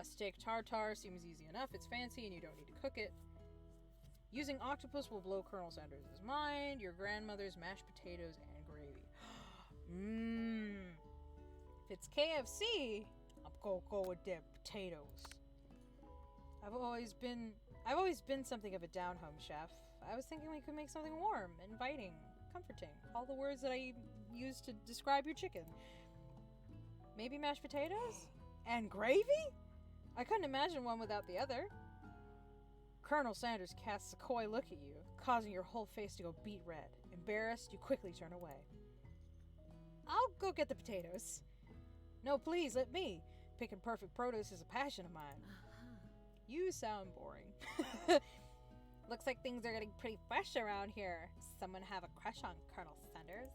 S1: Steak tartare seems easy enough. It's fancy and you don't need to cook it. Using octopus will blow Colonel Sanders' mind. Your grandmother's mashed potatoes and gravy. If it's KFC, I'm gonna go with the potatoes. I've always been something of a down-home chef. I was thinking we could make something warm, inviting, comforting. All the words that I use to describe your chicken. Maybe mashed potatoes? And gravy? I couldn't imagine one without the other. Colonel Sanders casts a coy look at you, causing your whole face to go beet red. Embarrassed, you quickly turn away. I'll go get the potatoes. No, please, let me. Picking perfect produce is a passion of mine. You sound boring.
S2: Looks like things are getting pretty fresh around here. Someone have a crush on Colonel Sanders?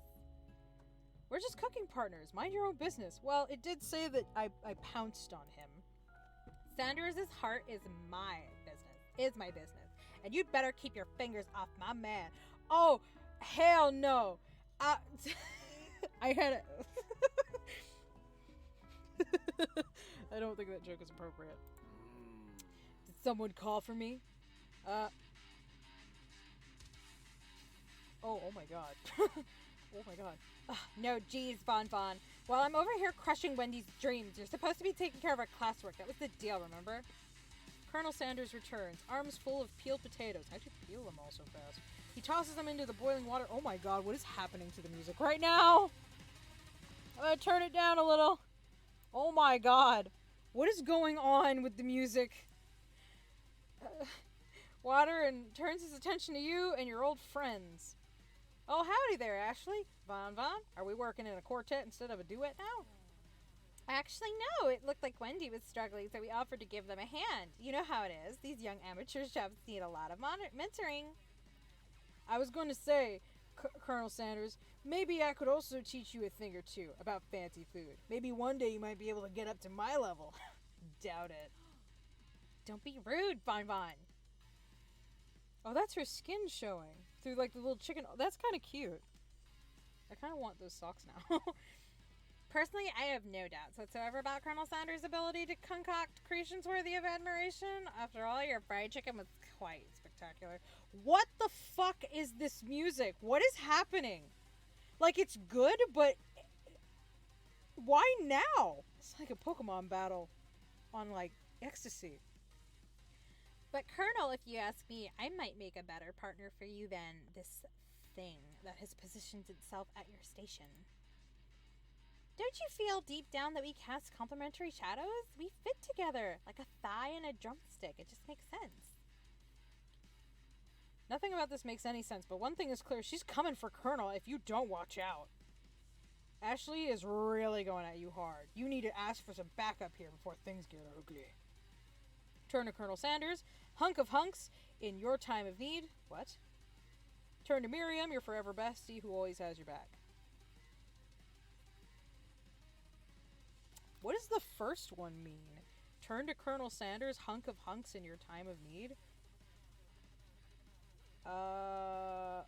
S1: We're just cooking partners. Mind your own business. Well, it did say that I pounced on him.
S2: Sanders' heart is my business. And you'd better keep your fingers off my man.
S1: Oh, hell no. I had it. I don't think that joke is appropriate. Did someone call for me? Oh my god. Oh my god.
S2: No, geez, Bon Bon. While I'm over here crushing Wendy's dreams, you're supposed to be taking care of our classwork. That was the deal, remember?
S1: Colonel Sanders returns, arms full of peeled potatoes. How'd you peel them all so fast? He tosses them into the boiling water. Oh my god, what is happening to the music right now? I'm gonna turn it down a little. Oh my god. What is going on with the music? Water and turns his attention to you and your old friends. Oh, howdy there, Ashley. Von, are we working in a quartet instead of a duet now?
S2: Actually, no. It looked like Wendy was struggling, so we offered to give them a hand. You know how it is. These young amateur chefs need a lot of mentoring.
S1: I was going to say, Colonel Sanders, maybe I could also teach you a thing or two about fancy food. Maybe one day you might be able to get up to my level. Doubt it.
S2: Don't be rude, Bon Bon.
S1: Oh, that's her skin showing through like the little chicken. Oh, that's kind of cute. I kind of want those socks now.
S2: Personally, I have no doubts whatsoever about Colonel Sanders' ability to concoct creations worthy of admiration. After all, your fried chicken was quite spectacular.
S1: What the fuck is this music? What is happening? Like, it's good, but why now? It's like a Pokemon battle on, like, ecstasy.
S2: But Colonel, if you ask me, I might make a better partner for you than this thing that has positioned itself at your station. Don't you feel deep down that we cast complementary shadows? We fit together, like a thigh and a drumstick. It just makes sense.
S1: Nothing about this makes any sense, but one thing is clear. She's coming for Colonel if you don't watch out. Ashley is really going at you hard. You need to ask for some backup here before things get ugly. Turn to Colonel Sanders, hunk of hunks, in your time of need. What? Turn to Miriam, your forever bestie who always has your back. What does the first one mean? Turn to Colonel Sanders, hunk of hunks in your time of need? I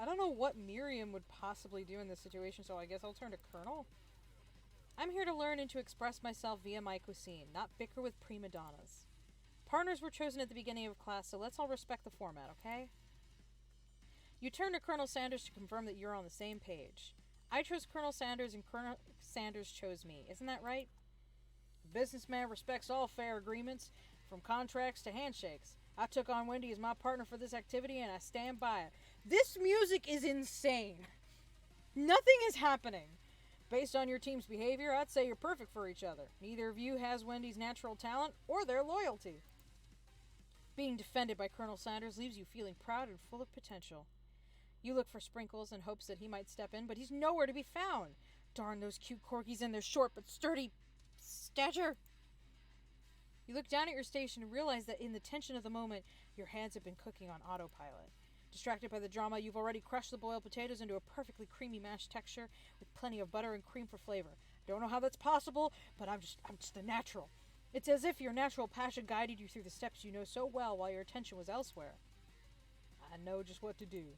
S1: don't know what Miriam would possibly do in this situation, so I guess I'll turn to Colonel. I'm here to learn and to express myself via my cuisine, not bicker with prima donnas. Partners were chosen at the beginning of class, so let's all respect the format, okay? You turn to Colonel Sanders to confirm that you're on the same page. I chose Colonel Sanders and Colonel Sanders chose me. Isn't that right? A businessman respects all fair agreements, from contracts to handshakes. I took on Wendy as my partner for this activity, and I stand by it. This music is insane. Nothing is happening. Based on your team's behavior, I'd say you're perfect for each other. Neither of you has Wendy's natural talent or their loyalty. Being defended by Colonel Sanders leaves you feeling proud and full of potential. You look for Sprinkles in hopes that he might step in, but he's nowhere to be found. Darn those cute corgis and their short but sturdy stature. You look down at your station and realize that in the tension of the moment, your hands have been cooking on autopilot. Distracted by the drama, you've already crushed the boiled potatoes into a perfectly creamy mashed texture with plenty of butter and cream for flavor. Don't know how that's possible, but I'm just a natural. It's as if your natural passion guided you through the steps you know so well while your attention was elsewhere. I know just what to do.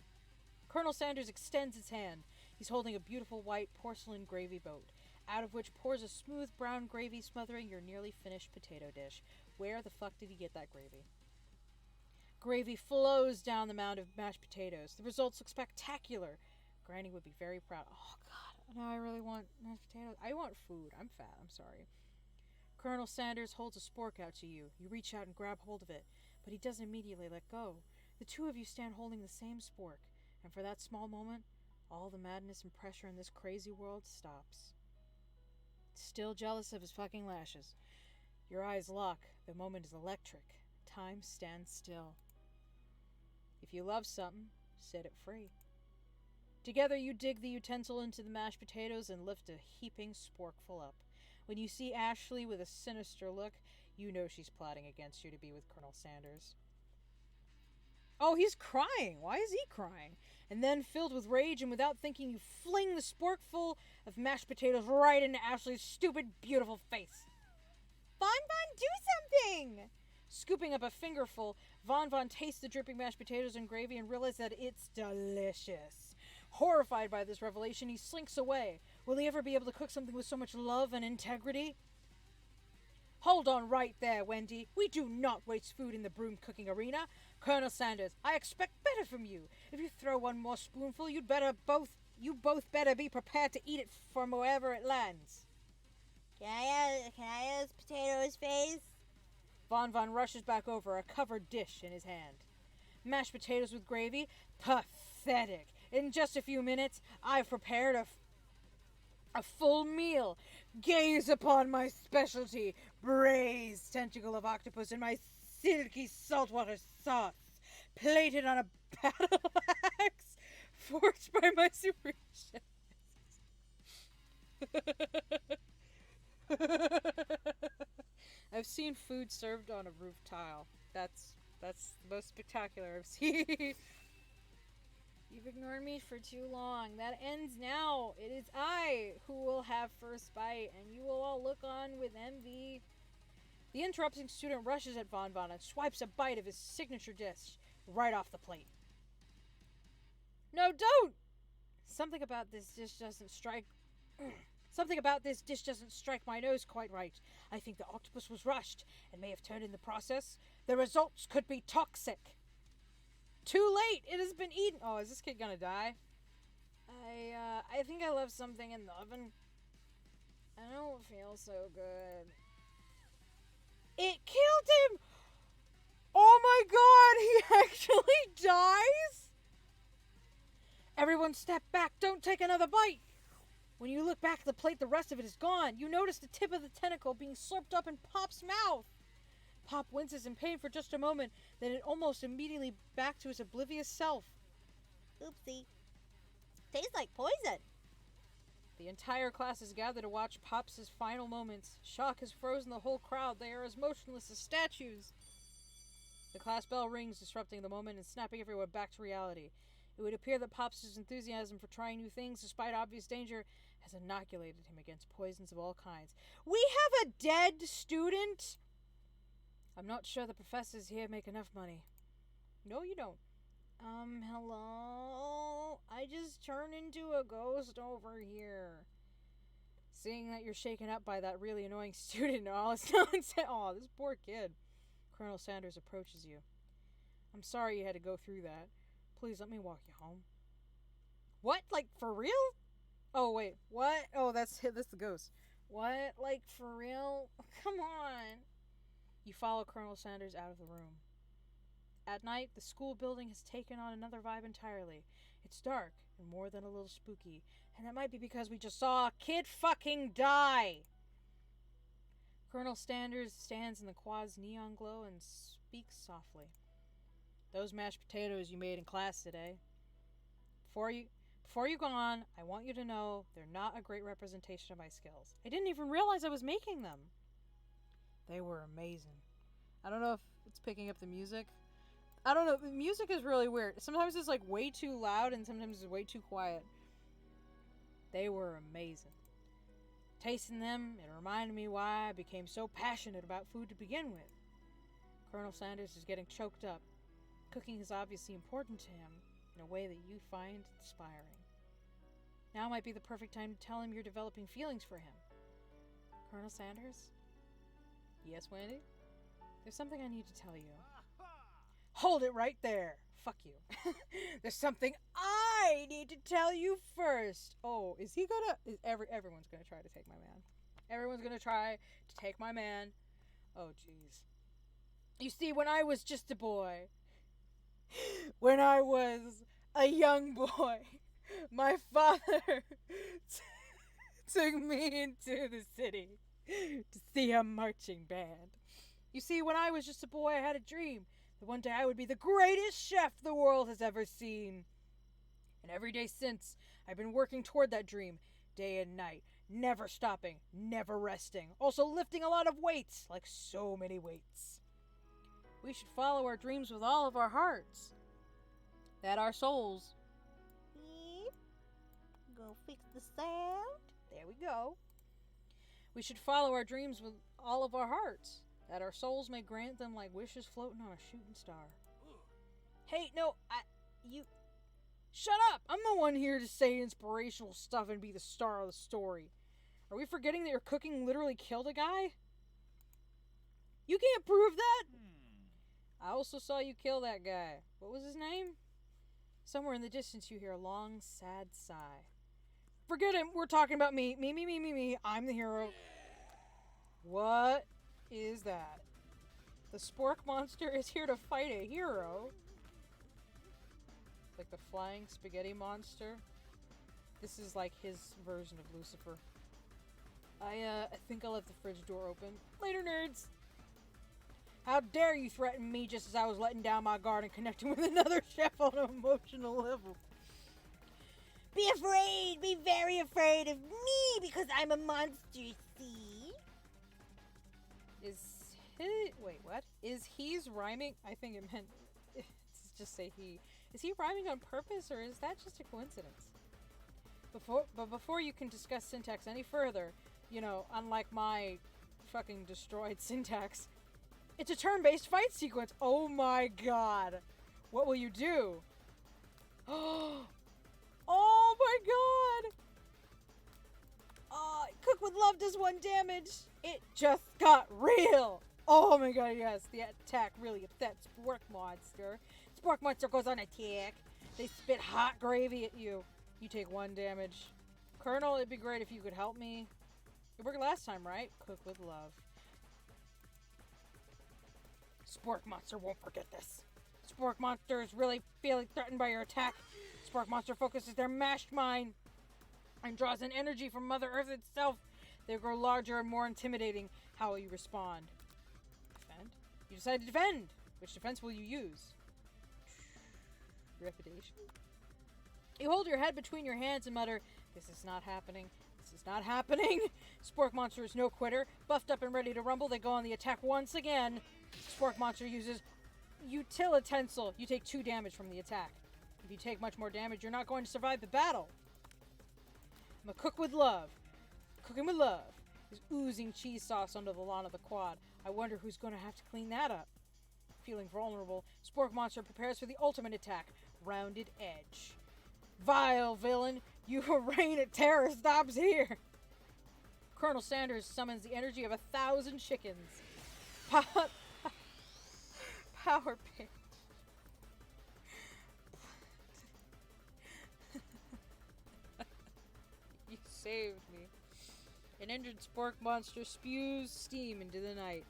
S1: Colonel Sanders extends his hand. He's holding a beautiful white porcelain gravy boat, out of which pours a smooth brown gravy smothering your nearly finished potato dish. Where the fuck did he get that gravy? Gravy flows down the mound of mashed potatoes. The results look spectacular. Granny would be very proud. Oh, God. Now I really want mashed potatoes. I want food. I'm fat. I'm sorry. Colonel Sanders holds a spork out to you. You reach out and grab hold of it, but he doesn't immediately let go. The two of you stand holding the same spork, and for that small moment, all the madness and pressure in this crazy world stops. Still jealous of his fucking lashes. Your eyes lock. The moment is electric. Time stands still. If you love something, set it free. Together you dig the utensil into the mashed potatoes and lift a heaping sporkful up. When you see Ashley with a sinister look, you know she's plotting against you to be with Colonel Sanders. Oh, he's crying. Why is he crying? And then, filled with rage and without thinking, you fling the sporkful of mashed potatoes right into Ashley's stupid, beautiful face.
S2: Von, do something!
S1: Scooping up a fingerful, Von tastes the dripping mashed potatoes and gravy and realizes that it's delicious. Horrified by this revelation, he slinks away. Will he ever be able to cook something with so much love and integrity? Hold on right there, Wendy. We do not waste food in the broom cooking arena. Colonel Sanders, I expect better from you. If you throw one more spoonful, you both better be prepared to eat it from wherever it lands.
S3: Can I have this potato's face?
S1: Von rushes back over, a covered dish in his hand. Mashed potatoes with gravy? Pathetic. In just a few minutes, I've prepared a full meal. Gaze upon my specialty, braised tentacle of octopus in my silky saltwater sauce, plated on a battle axe, forged by my supreme chef. I've seen food served on a roof tile. That's the most spectacular I've seen.
S2: You've ignored me for too long. That ends now. It is I who will have first bite, and you will all look on with envy.
S1: The interrupting student rushes at Von and swipes a bite of his signature dish right off the plate. No, don't! Something about this dish doesn't strike my nose quite right. I think the octopus was rushed and may have turned in the process. The results could be toxic. Too late! It has been eaten! Oh, is this kid gonna die?
S2: I think I left something in the oven. I don't feel so good.
S1: It killed him! Oh my god, he actually dies? Everyone step back. Don't take another bite. When you look back at the plate, the rest of it is gone. You notice the tip of the tentacle being slurped up in Pop's mouth. Pop winces in pain for just a moment, then it almost immediately back to his oblivious self.
S3: Oopsie. Tastes like poison.
S1: The entire class is gathered to watch Pop's final moments. Shock has frozen the whole crowd. They are as motionless as statues. The class bell rings, disrupting the moment and snapping everyone back to reality. It would appear that Pop's enthusiasm for trying new things, despite obvious danger, has inoculated him against poisons of all kinds. We have a dead student? I'm not sure the professors here make enough money. No, you don't. Hello? I just turned into a ghost over here. Seeing that you're shaken up by that really annoying student, all is no one said. Aw, this poor kid. Colonel Sanders approaches you. I'm sorry you had to go through that. Please let me walk you home. What? Like, for real? Oh, wait. What? Oh, that's the ghost. What? Like, for real? Come on. You follow Colonel Sanders out of the room. At night, the school building has taken on another vibe entirely. It's dark and more than a little spooky, and that might be because we just saw a kid fucking die. Colonel Sanders stands in the quad's neon glow and speaks softly. Those mashed potatoes you made in class today. Before you go on, I want you to know they're not a great representation of my skills. I didn't even realize I was making them. They were amazing. I don't know if it's picking up the music. I don't know. The music is really weird. Sometimes it's like way too loud and sometimes it's way too quiet. They were amazing. Tasting them, it reminded me why I became so passionate about food to begin with. Colonel Sanders is getting choked up. Cooking is obviously important to him in a way that you find inspiring. Now might be the perfect time to tell him you're developing feelings for him. Colonel Sanders? Yes, Wendy? There's something I need to tell you. Hold it right there. Fuck you. There's something I need to tell you first. Oh, is he gonna... everyone's gonna try to take my man. Everyone's gonna try to take my man. Oh, jeez. You see, when I was just a boy... When I was a young boy, my father took me into the city to see a marching band. You see, when I was just a boy, I had a dream that one day I would be the greatest chef the world has ever seen. And every day since, I've been working toward that dream, day and night, never stopping, never resting. Also lifting a lot of weights, like so many weights. We should follow our dreams with all of our hearts. That our souls.
S3: Beep. Go fix the sound.
S1: There we go. We should follow our dreams with all of our hearts, that our souls may grant them like wishes floating on a shooting star. Hey, no, you... Shut up! I'm the one here to say inspirational stuff and be the star of the story. Are we forgetting that your cooking literally killed a guy? You can't prove that! I also saw you kill that guy. What was his name? Somewhere in the distance you hear a long, sad sigh. Forget him. We're talking about me. Me. I'm the hero. What is that? The spork monster is here to fight a hero. Like the flying spaghetti monster. This is like his version of Lucifer. I think I left the fridge door open. Later, nerds. How dare you threaten me just as I was letting down my guard and connecting with another chef on an emotional level?
S3: Be afraid! Be very afraid of me because I'm a monster, see?
S1: Is he... Wait, what? Is he's rhyming? I think it meant... just say he. Is he rhyming on purpose or is that just a coincidence? Before you can discuss syntax any further, you know, unlike my fucking destroyed syntax, it's a turn-based fight sequence. Oh my god. What will you do? Oh my god. Cook with love does 1 damage. It just got real. Oh my god, yes. The attack really upsets Spork Monster. Spork Monster goes on attack. They spit hot gravy at you. You take 1 damage. Colonel, it'd be great if you could help me. It worked last time, right? Cook with love. Spork Monster won't forget this. Spork Monster is really feeling threatened by your attack. Spork Monster focuses their mashed mind and draws in energy from Mother Earth itself. They grow larger and more intimidating. How will you respond? Defend? You decide to defend. Which defense will you use? Reputation? You hold your head between your hands and mutter, "This is not happening. This is not happening." Spork Monster is no quitter. Buffed up and ready to rumble, they go on the attack once again. Spork Monster uses Utilitensile. You take 2 damage from the attack. If you take much more damage, you're not going to survive the battle. I'm a cook with love. Cooking with love. There's oozing cheese sauce under the lawn of the quad. I wonder who's going to have to clean that up. Feeling vulnerable, Spork Monster prepares for the ultimate attack. Rounded Edge. Vile villain, your reign of terror stops here. Colonel Sanders summons the energy of 1,000 chickens. Power pit. You saved me. An injured Spork Monster spews steam into the night.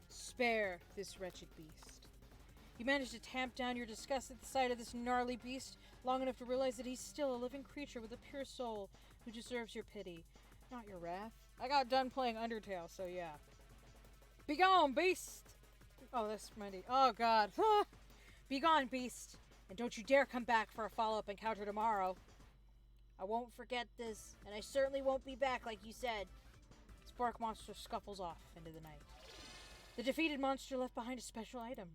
S1: Spare this wretched beast. You manage to tamp down your disgust at the sight of this gnarly beast long enough to realize that he's still a living creature with a pure soul who deserves your pity, not your wrath. I got done playing Undertale, so yeah. Begone, beast! Oh, that's mighty. Oh, God. Begone, beast. And don't you dare come back for a follow-up encounter tomorrow.
S3: I won't forget this, and I certainly won't be back like you said.
S1: Spork Monster scuffles off into the night. The defeated monster left behind a special item.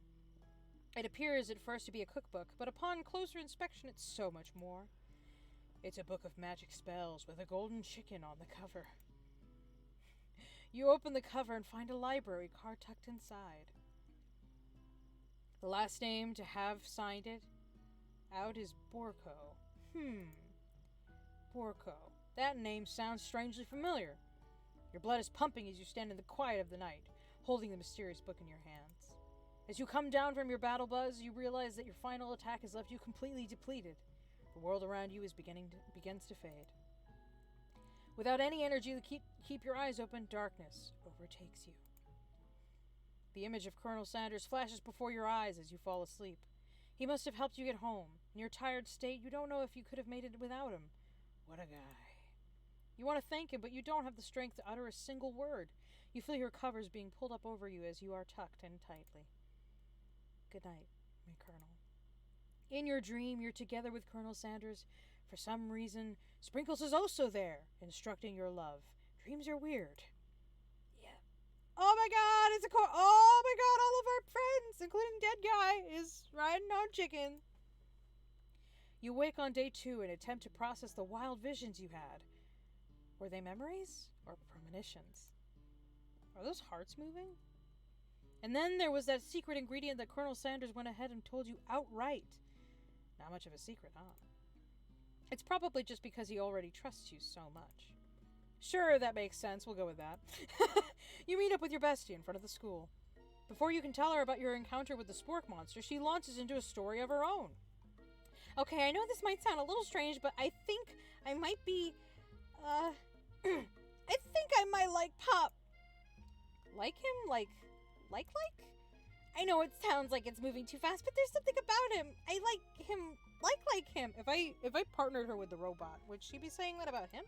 S1: It appears at first to be a cookbook, but upon closer inspection it's so much more. It's a book of magic spells with a golden chicken on the cover. You open the cover and find a library card tucked inside. The last name to have signed it out is Borko. Borko. That name sounds strangely familiar. Your blood is pumping as you stand in the quiet of the night, holding the mysterious book in your hands. As you come down from your battle buzz, you realize that your final attack has left you completely depleted. The world around you begins to fade. Without any energy to keep your eyes open, darkness overtakes you. The image of Colonel Sanders flashes before your eyes as you fall asleep. He must have helped you get home. In your tired state, you don't know if you could have made it without him. What a guy. You want to thank him, but you don't have the strength to utter a single word. You feel your covers being pulled up over you as you are tucked in tightly. Good night, my Colonel. In your dream, you're together with Colonel Sanders. For some reason, Sprinkles is also there, instructing your love. Dreams are weird. Yeah. Oh my God, it's oh my God, all of our friends, including Dead Guy, is riding on chicken. You wake on day 2 and attempt to process the wild visions you had. Were they memories or premonitions? Are those hearts moving? And then there was that secret ingredient that Colonel Sanders went ahead and told you outright. Not much of a secret, huh? It's probably just because he already trusts you so much. Sure, that makes sense. We'll go with that. You meet up with your bestie in front of the school. Before you can tell her about your encounter with the Spork Monster, she launches into a story of her own.
S2: Okay, I know this might sound a little strange, but I think I might be, I think I might like Pop.
S1: Like him? Like?
S2: I know it sounds like it's moving too fast, but there's something about him. I like him, like him.
S1: If I partnered her with the robot, would she be saying that about him?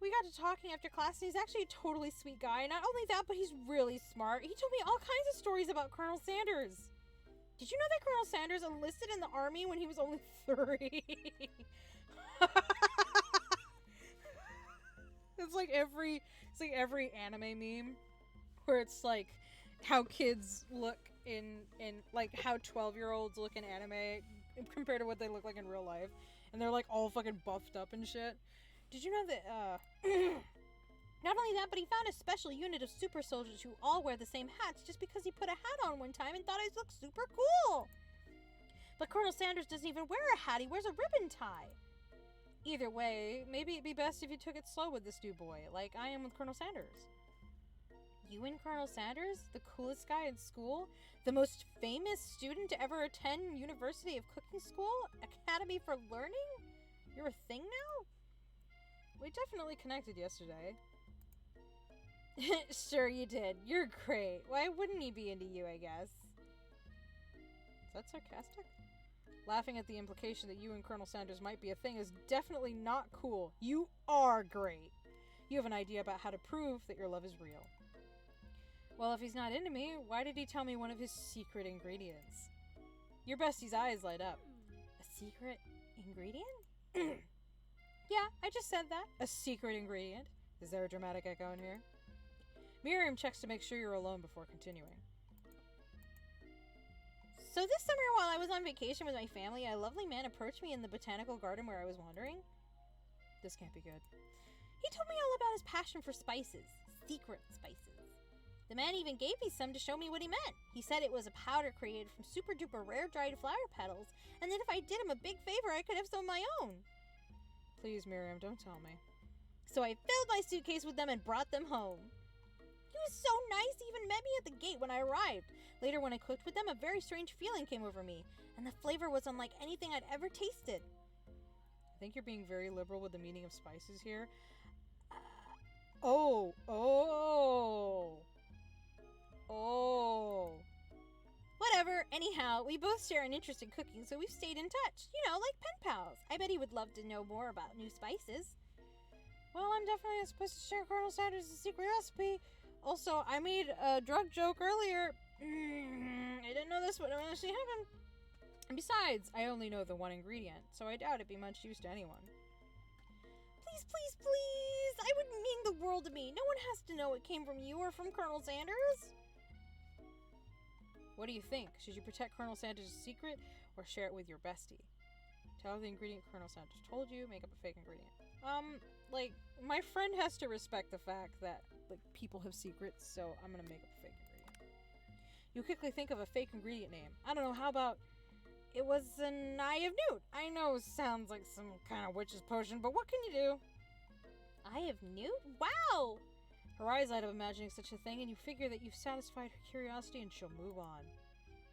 S2: We got to talking after class, and he's actually a totally sweet guy. Not only that, but he's really smart. He told me all kinds of stories about Colonel Sanders. Did you know that Colonel Sanders enlisted in the army when he was only 3?
S1: It's like every anime meme where it's like how kids look in like how 12-year-olds look in anime compared to what they look like in real life, and they're like all fucking buffed up and shit. Did you know that
S2: Not only that, but he found a special unit of super soldiers who all wear the same hats just because he put a hat on one time and thought I looked super cool. But Colonel Sanders doesn't even wear a hat, he wears a ribbon tie.
S1: Either way, maybe it'd be best if you took it slow with this new boy, like I am with Colonel Sanders.
S2: You and Colonel Sanders? The coolest guy in school? The most famous student to ever attend University of Cooking School? Academy for Learning? You're a thing now?
S1: We definitely connected yesterday.
S2: Sure you did. You're great. Why wouldn't he be into you, I guess?
S1: Is that sarcastic? Laughing at the implication that you and Colonel Sanders might be a thing is definitely not cool. You are great. You have an idea about how to prove that your love is real. Well, if he's not into me, why did he tell me one of his secret ingredients? Your bestie's eyes light up. A secret ingredient? Yeah, I just said that. A secret ingredient. Is there a dramatic echo in here? Miriam checks to make sure you're alone before continuing.
S2: So this summer while I was on vacation with my family, a lovely man approached me in the botanical garden where I was wandering.
S1: This can't be good.
S2: He told me all about his passion for spices. Secret spices. The man even gave me some to show me what he meant. He said it was a powder created from super duper rare dried flower petals, and that if I did him a big favor, I could have some of my own.
S1: Please, Miriam, don't tell me.
S2: So I filled my suitcase with them and brought them home. He was so nice, he even met me at the gate when I arrived. Later, when I cooked with them, a very strange feeling came over me, and the flavor was unlike anything I'd ever tasted.
S1: I think you're being very liberal with the meaning of spices here.
S2: Whatever, anyhow, we both share an interest in cooking, so we've stayed in touch. You know, like pen pals. I bet he would love to know more about new spices.
S1: Well, I'm definitely not supposed to share Colonel Sanders' secret recipe. Also, I made a drug joke earlier. I didn't know this would actually happen. And besides, I only know the one ingredient, so I doubt it'd be much use to anyone.
S2: Please, please, please! I would mean the world to me. No one has to know it came from you or from Colonel Sanders.
S1: What do you think? Should you protect Colonel Sanders' secret or share it with your bestie? Tell her the ingredient Colonel Sanders told you, make up a fake ingredient. My friend has to respect the fact that, people have secrets, so I'm gonna make up a fake ingredient. You quickly think of a fake ingredient name. I don't know, how about, it was an Eye of Newt? I know it sounds like some kind of witch's potion, but what can you do?
S2: Eye of Newt? Wow!
S1: Her eyes light up imagining such a thing, and you figure that you've satisfied her curiosity and she'll move on.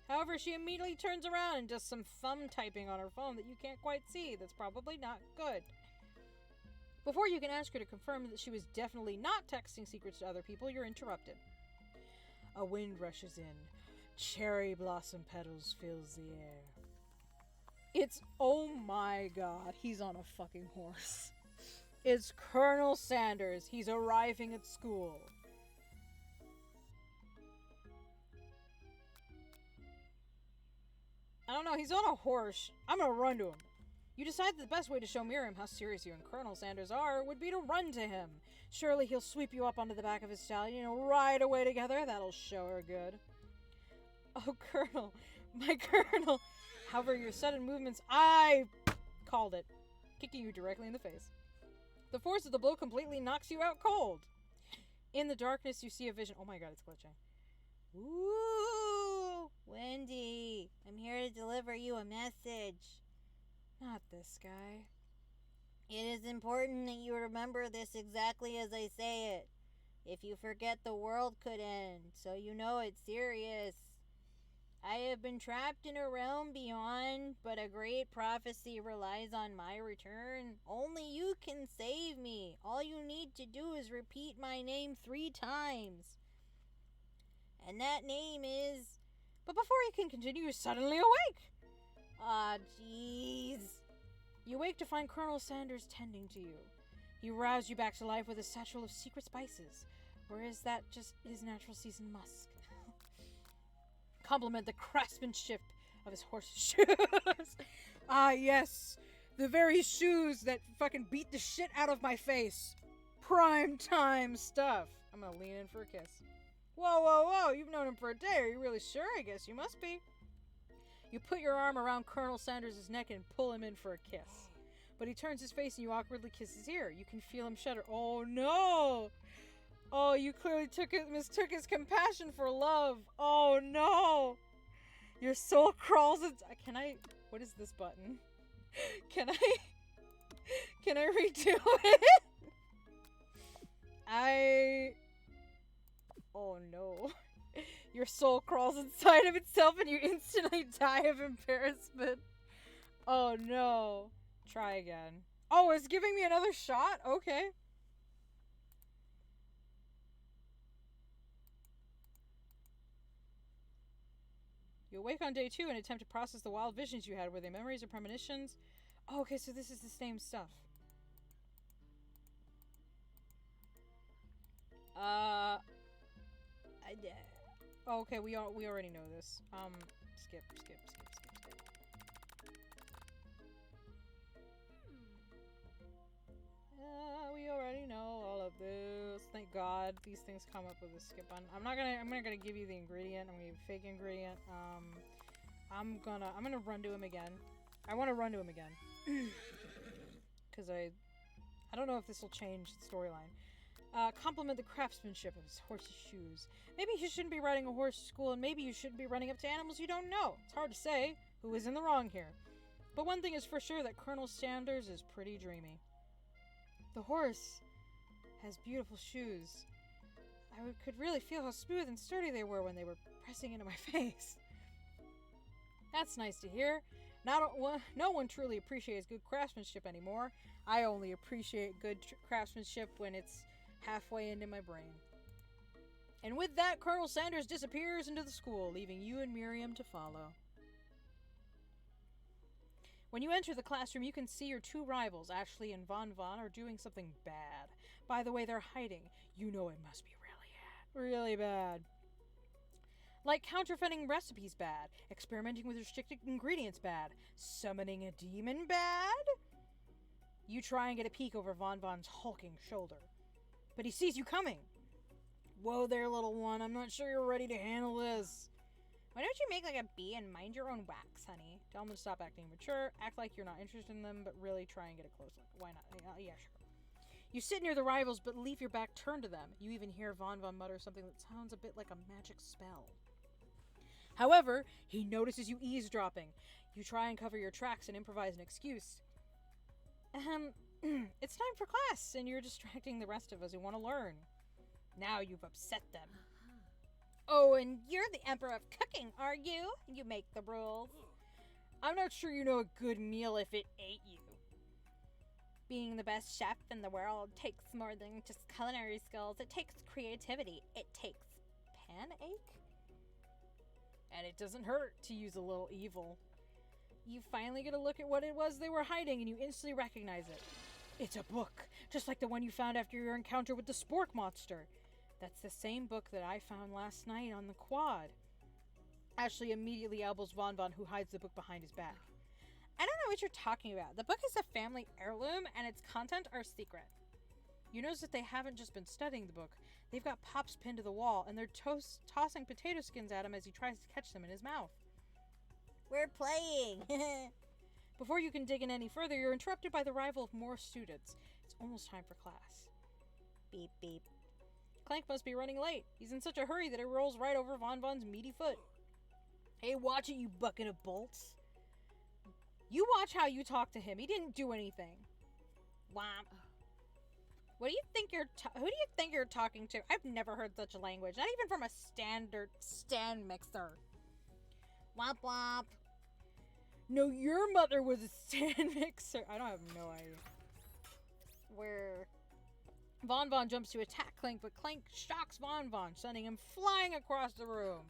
S1: However, she immediately turns around and does some thumb typing on her phone that you can't quite see. That's probably not good. Before you can ask her to confirm that she was definitely not texting secrets to other people, you're interrupted. A wind rushes in. Cherry blossom petals fills the air. It's, oh my god, he's on a fucking horse. It's Colonel Sanders. He's arriving at school. I don't know, he's on a horse. I'm gonna run to him. You decide that the best way to show Miriam how serious you and Colonel Sanders are would be to run to him. Surely he'll sweep you up onto the back of his stallion, ride away together. That'll show her good. Oh, Colonel. My Colonel. However, your sudden movements, I called it. Kicking you directly in the face. The force of the blow completely knocks you out cold. In the darkness, you see a vision. Oh my god, it's glitching.
S3: Ooh, Wendy, I'm here to deliver you a message.
S1: Not this guy.
S3: It is important that you remember this exactly as I say it. If you forget, the world could end, so you know it's serious. I have been trapped in a realm beyond, but a great prophecy relies on my return. Only you can save me. All you need to do is repeat my name 3 times. And that name is...
S1: But before you can continue, you're suddenly awake.
S3: Aw, jeez.
S1: You wake to find Colonel Sanders tending to you. He roused you back to life with a satchel of secret spices. Or is that just his natural seasoned musk? Compliment the craftsmanship of his horse's shoes. Ah, yes. The very shoes that fucking beat the shit out of my face. Prime time stuff. I'm gonna lean in for a kiss. Whoa, whoa, whoa. You've known him for a day. Are you really sure? I guess you must be. You put your arm around Colonel Sanders' neck and pull him in for a kiss. But he turns his face and you awkwardly kiss his ear. You can feel him shudder. Oh, no. Oh, you clearly mistook his compassion for love. Oh, no. Your soul crawls inside. Can I... What is this button? Can I redo it? Oh, no. Your soul crawls inside of itself and you instantly die of embarrassment. Oh, no. Try again. Oh, it's giving me another shot? Okay. You awake on day 2 and attempt to process the wild visions you had. Were they memories or premonitions? Oh, okay, so this is the same stuff. Oh, okay, we already know this. Skip. We already know all of this. Thank God these things come up with a skip button. I'm not gonna give you the ingredient. I'm gonna give you a fake ingredient. I'm gonna run to him again. I want to run to him again. Cause I don't know if this will change the storyline. Compliment the craftsmanship of his horse's shoes. Maybe you shouldn't be riding a horse to school, and maybe you shouldn't be running up to animals you don't know. It's hard to say who is in the wrong here. But one thing is for sure, that Colonel Sanders is pretty dreamy. The horse has beautiful shoes. Could really feel how smooth and sturdy they were when they were pressing into my face. That's nice to hear. No one truly appreciates good craftsmanship anymore. I only appreciate good craftsmanship when it's halfway into my brain. And with that, Colonel Sanders disappears into the school, leaving you and Miriam to follow. When you enter the classroom, you can see your 2 rivals, Ashley and Von, are doing something bad. By the way, they're hiding. You know it must be really bad. Like counterfeiting recipes bad, experimenting with restricted ingredients bad, summoning a demon bad? You try and get a peek over Von's hulking shoulder. But he sees you coming. Whoa there, little one. I'm not sure you're ready to handle this.
S2: Why don't you make like a bee and mind your own wax, honey?
S1: Tell them to stop acting mature, act like you're not interested in them, but really try and get a close look. Why not? Yeah, sure. You sit near the rivals, but leave your back turned to them. You even hear Von mutter something that sounds a bit like a magic spell. However, he notices you eavesdropping. You try and cover your tracks and improvise an excuse. It's time for class, and you're distracting the rest of us who want to learn. Now you've upset them.
S2: Oh, and you're the emperor of cooking, are you? You make the rules.
S1: I'm not sure you know a good meal if it ate you.
S2: Being the best chef in the world takes more than just culinary skills. It takes creativity. It takes panache.
S1: And it doesn't hurt to use a little evil. You finally get a look at what it was they were hiding, and you instantly recognize it. It's a book, just like the one you found after your encounter with the spork monster. That's the same book that I found last night on the quad. Ashley immediately elbows Von, who hides the book behind his back.
S2: I don't know what you're talking about. The book is a family heirloom, and its content are secret.
S1: You notice that they haven't just been studying the book. They've got Pops pinned to the wall, and they're tossing potato skins at him as he tries to catch them in his mouth.
S3: We're playing.
S1: Before you can dig in any further, you're interrupted by the arrival of more students. It's almost time for class.
S3: Beep, beep.
S1: Clank must be running late. He's in such a hurry that it rolls right over Von's meaty foot. Hey, watch it, you bucket of bolts. You watch how you talk to him. He didn't do anything.
S2: Whomp. What do you think who do you think you're talking to? I've never heard such a language. Not even from a standard stand mixer.
S3: Womp womp.
S1: No, your mother was a stand mixer. I don't have no idea.
S2: Where
S1: Von jumps to attack Clank, but Clank shocks Von, sending him flying across the room.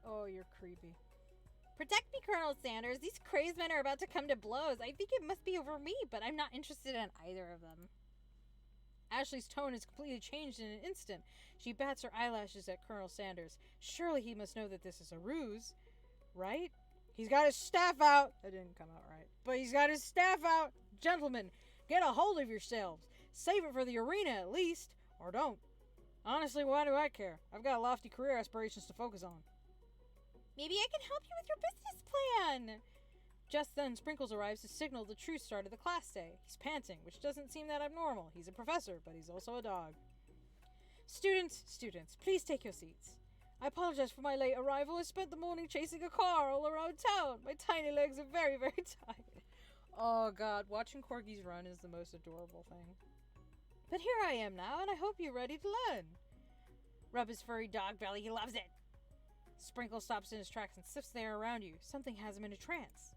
S1: Oh, you're creepy.
S2: Protect me, Colonel Sanders. These crazed men are about to come to blows. I think it must be over me, but I'm not interested in either of them.
S1: Ashley's tone is completely changed in an instant. She bats her eyelashes at Colonel Sanders. Surely he must know that this is a ruse, right? He's got his staff out. That didn't come out right. But he's got his staff out. Gentlemen, get a hold of yourselves. Save it for the arena at least, or don't. Honestly, why do I care? I've got lofty career aspirations to focus on.
S2: Maybe I can help you with your business plan.
S1: Just then, Sprinkles arrives to signal the true start of the class day. He's panting, which doesn't seem that abnormal. He's a professor, but he's also a dog. Students, please take your seats. I apologize for my late arrival. I spent the morning chasing a car all around town. My tiny legs are very, very tired. Oh god, watching corgis run is the most adorable thing. But here I am now, and I hope you're ready to learn. Rub his furry dog belly, he loves it. Sprinkle stops in his tracks and sniffs the air around you. Something has him in a trance.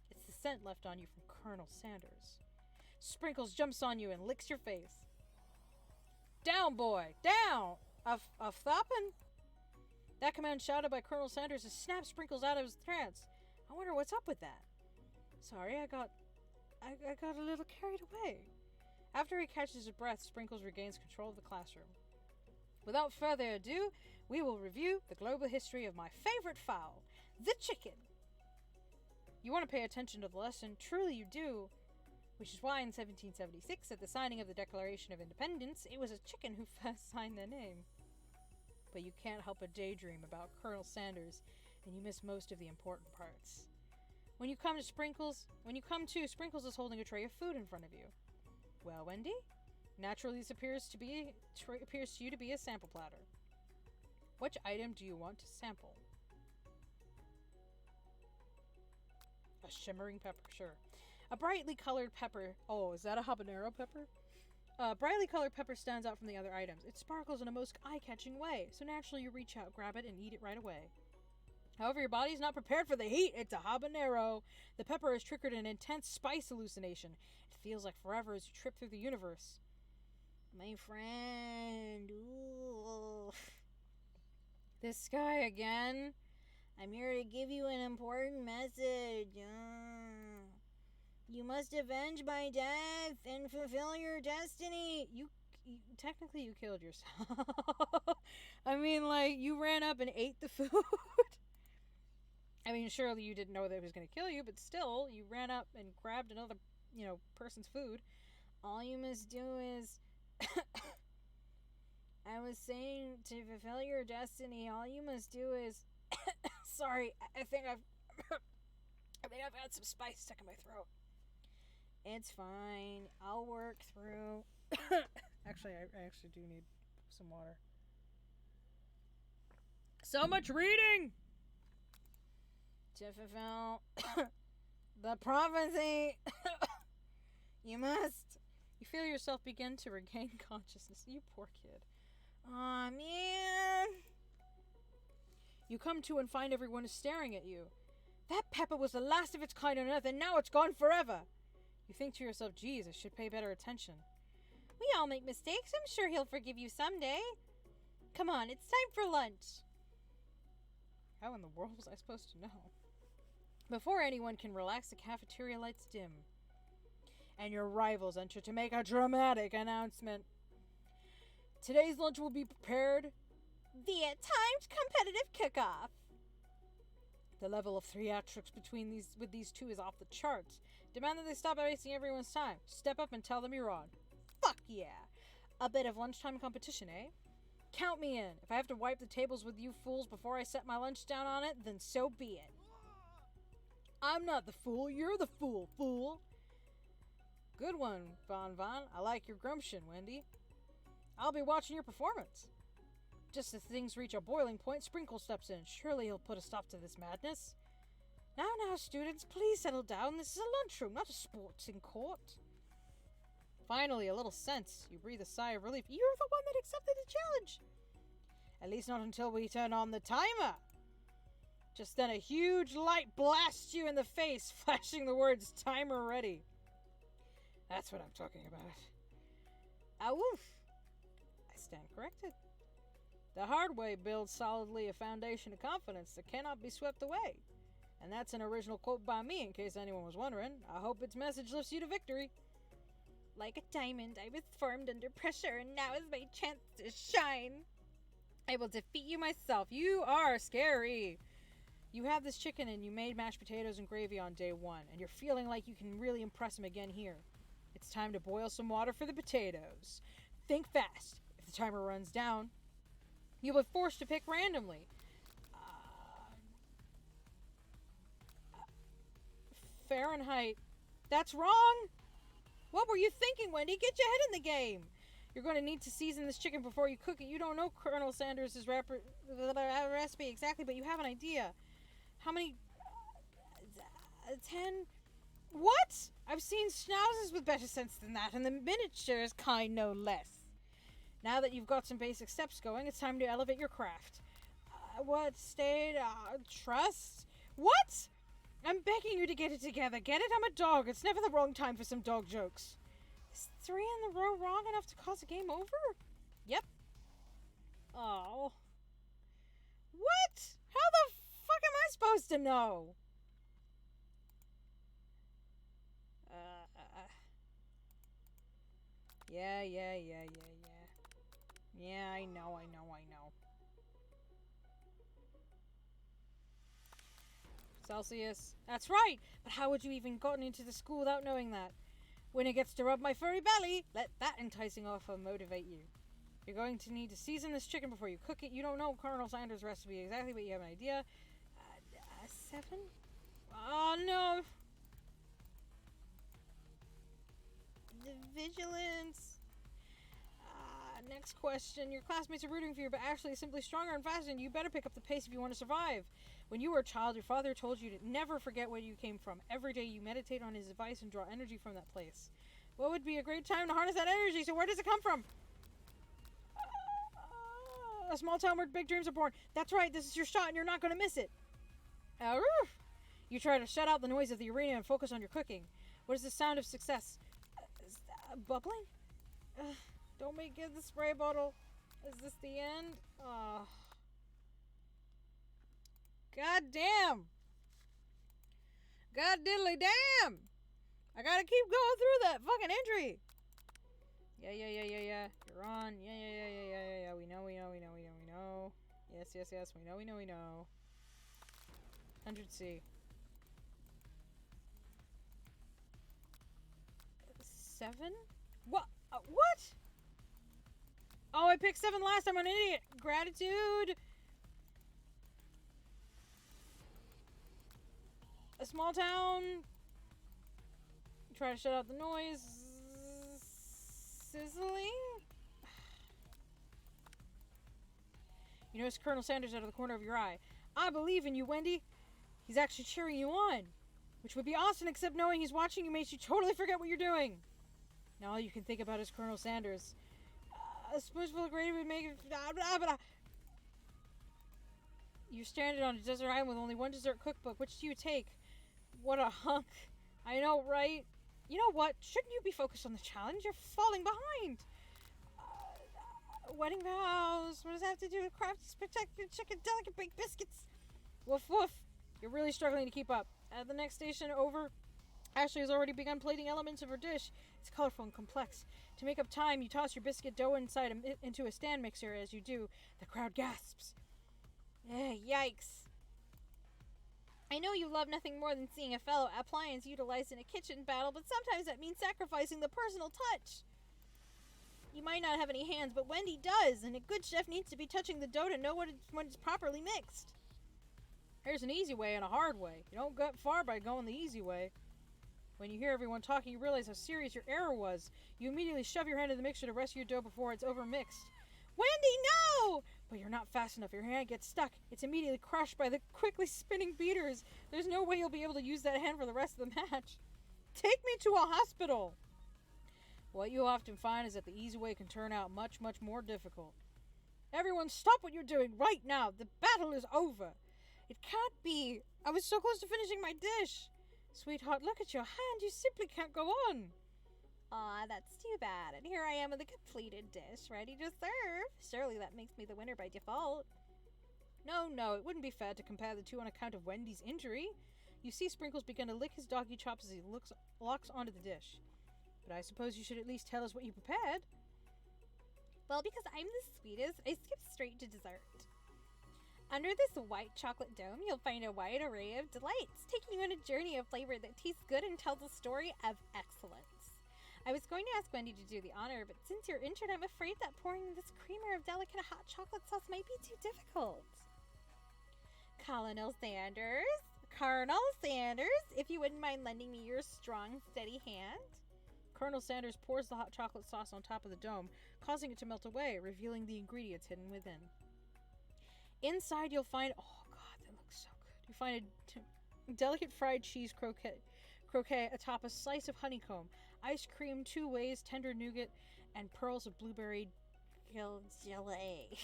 S1: It's the scent left on you from Colonel Sanders. Sprinkles jumps on you and licks your face. Down, boy! Down! A floppin'?
S2: That command shouted by Colonel Sanders has snapped Sprinkles out of his trance. I wonder what's up with that. Sorry, I got a little carried away. After he catches his breath, Sprinkles regains control of the classroom. Without further ado, we will review the global history of my favorite fowl, the chicken. You want to pay attention to the lesson, truly you do, which is why in 1776, at the signing of the Declaration of Independence, it was a chicken who first signed their name. But you can't help but daydream about Colonel Sanders, and you miss most of the important parts. When you come to, Sprinkles is holding a tray of food in front of you. Well, Wendy, naturally this appears to you to be a sample platter. Which item do you want to sample? A shimmering pepper, sure. A brightly colored pepper. Oh, is that a habanero pepper? A brightly colored pepper stands out from the other items. It sparkles in a most eye-catching way, so naturally you reach out, grab it, and eat it right away. However, your body's not prepared for the heat. It's a habanero. The pepper has triggered an intense spice hallucination. It feels like forever as you trip through the universe.
S3: My friend. Ooh.
S2: This guy again?
S3: I'm here to give you an important message. You must avenge my death and fulfill your destiny.
S2: Technically you killed yourself. I mean, like, you ran up and ate the food. I mean, surely you didn't know that it was going to kill you, but still, you ran up and grabbed another, person's food.
S3: All you must do is... I was saying, to fulfill your destiny, all you must do is...
S2: Sorry, I think I've had some spice stuck in my throat.
S3: It's fine. I'll work through...
S2: Actually, I actually do need some water. So much reading!
S3: To fulfill the prophecy, you must...
S2: You feel yourself begin to regain consciousness. You poor kid.
S3: Aw, man.
S2: You come to and find everyone is staring at you. That pepper was the last of its kind on Earth, and now it's gone forever. You think to yourself, geez, I should pay better attention.
S3: We all make mistakes. I'm sure he'll forgive you someday. Come on, it's time for lunch.
S2: How in the world was I supposed to know? Before anyone can relax, the cafeteria lights dim. And your rivals enter to make a dramatic announcement. Today's lunch will be prepared
S3: via timed competitive cook-off.
S2: The level of theatrics with these two is off the charts. Demand that they stop wasting everyone's time. Step up and tell them you're on. Fuck yeah. A bit of lunchtime competition, eh? Count me in. If I have to wipe the tables with you fools before I set my lunch down on it, then so be it. I'm not the fool. You're the fool. Good one, Von. I like your gumption, Wendy. I'll be watching your performance. Just as things reach a boiling point, Sprinkle steps in. Surely he'll put a stop to this madness. Now, students, please settle down. This is a lunchroom, not a sporting court. Finally, a little sense. You breathe a sigh of relief. You're the one that accepted the challenge. At least not until we turn on the timer. Just then a huge light blasts you in the face, flashing the words, timer ready. That's what I'm talking about. Ah, woof. I stand corrected. The hard way builds solidly a foundation of confidence that cannot be swept away. And that's an original quote by me, in case anyone was wondering. I hope its message lifts you to victory.
S3: Like a diamond, I was formed under pressure, and now is my chance to shine.
S2: I will defeat you myself. You are scary. You have this chicken and you made mashed potatoes and gravy on day one, and you're feeling like you can really impress him again here. It's time to boil some water for the potatoes. Think fast. If the timer runs down, you'll be forced to pick randomly. Fahrenheit. That's wrong. What were you thinking, Wendy? Get your head in the game. You're going to need to season this chicken before you cook it. You don't know Colonel Sanders' recipe exactly, but you have an idea. How many? 10? What? I've seen schnauzers with better sense than that, and the miniatures kind no less. Now that you've got some basic steps going, it's time to elevate your craft. Trust? What? I'm begging you to get it together. Get it? I'm a dog. It's never the wrong time for some dog jokes. Is 3 in a row wrong enough to cause a game over? Yep. Oh. What? How the fuck am I supposed to know? Yeah. Yeah, I know. Celsius. That's right! But how would you even gotten into the school without knowing that? When it gets to rub my furry belly, let that enticing offer motivate you. You're going to need to season this chicken before you cook it. You don't know Colonel Sanders' recipe exactly, but you have an idea. 7? Oh, no. The vigilance. Next question. Your classmates are rooting for you, but Ashley is simply stronger and faster, and you better pick up the pace if you want to survive. When you were a child, your father told you to never forget where you came from. Every day you meditate on his advice and draw energy from that place. What would be a great time to harness that energy? So where does it come from? A small town where big dreams are born. That's right, this is your shot and you're not going to miss it. You try to shut out the noise of the arena and focus on your cooking. What is the sound of success? Is that bubbling? Don't make it the spray bottle. Is this the end? God damn. God diddly damn. I gotta keep going through that fucking entry. Yeah. You're on. Yeah. We know. Yes. We know. 100C. 7? What? What? Oh, I picked 7 last time. I'm an idiot. Gratitude. A small town. Try to shut out the noise. Sizzling? You notice Colonel Sanders out of the corner of your eye. I believe in you, Wendy. He's actually cheering you on. Which would be awesome, except knowing he's watching you makes you totally forget what you're doing. Now all you can think about is Colonel Sanders. A spoonful of gravy would make it... You're stranded on a desert island with only one dessert cookbook. Which do you take? What a hunk. I know, right? You know what? Shouldn't you be focused on the challenge? You're falling behind. Wedding vows. What does that have to do with crafty, spectacular chicken, delicate baked biscuits? Woof woof. You're really struggling to keep up. At the next station over, Ashley has already begun plating elements of her dish. It's colorful and complex. To make up time, you toss your biscuit dough into a stand mixer. As you do, the crowd gasps. Yikes. I know you love nothing more than seeing a fellow appliance utilized in a kitchen battle, but sometimes that means sacrificing the personal touch. You might not have any hands, but Wendy does, and a good chef needs to be touching the dough to know when it's properly mixed. There's an easy way and a hard way. You don't get far by going the easy way. When you hear everyone talking, you realize how serious your error was. You immediately shove your hand in the mixture to rescue your dough before it's overmixed. Wendy, no! But you're not fast enough. Your hand gets stuck. It's immediately crushed by the quickly spinning beaters. There's no way you'll be able to use that hand for the rest of the match. Take me to a hospital! What you'll often find is that the easy way can turn out much, much more difficult. Everyone, stop what you're doing right now! The battle is over! It can't be! I was so close to finishing my dish! Sweetheart, look at your hand! You simply can't go on!
S3: Aw, that's too bad. And here I am with a completed dish, ready to serve. Surely that makes me the winner by default.
S2: No, it wouldn't be fair to compare the two on account of Wendy's injury. You see Sprinkles begin to lick his doggy chops as he locks onto the dish. But I suppose you should at least tell us what you prepared.
S3: Well, because I'm the sweetest, I skip straight to dessert. Under this white chocolate dome, you'll find a wide array of delights, taking you on a journey of flavor that tastes good and tells a story of excellence. I was going to ask Wendy to do the honor, but since you're injured, I'm afraid that pouring this creamer of delicate hot chocolate sauce might be too difficult. Colonel Sanders, if you wouldn't mind lending me your strong, steady hand.
S2: Colonel Sanders pours the hot chocolate sauce on top of the dome, causing it to melt away, revealing the ingredients hidden within. Inside, you'll find... Oh, God, that looks so good. You find a delicate fried cheese croquet atop a slice of honeycomb, ice cream 2 ways, tender nougat, and pearls of blueberry gelée.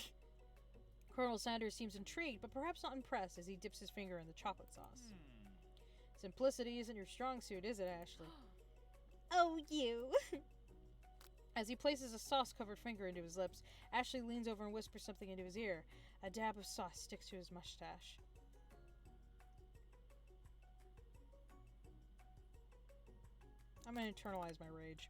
S2: Colonel Sanders seems intrigued, but perhaps not impressed as he dips his finger in the chocolate sauce. Simplicity isn't your strong suit, is it, Ashley?
S3: Oh, you.
S2: As he places a sauce-covered finger into his lips, Ashley leans over and whispers something into his ear.
S1: A dab of sauce sticks to his mustache. I'm gonna internalize my rage.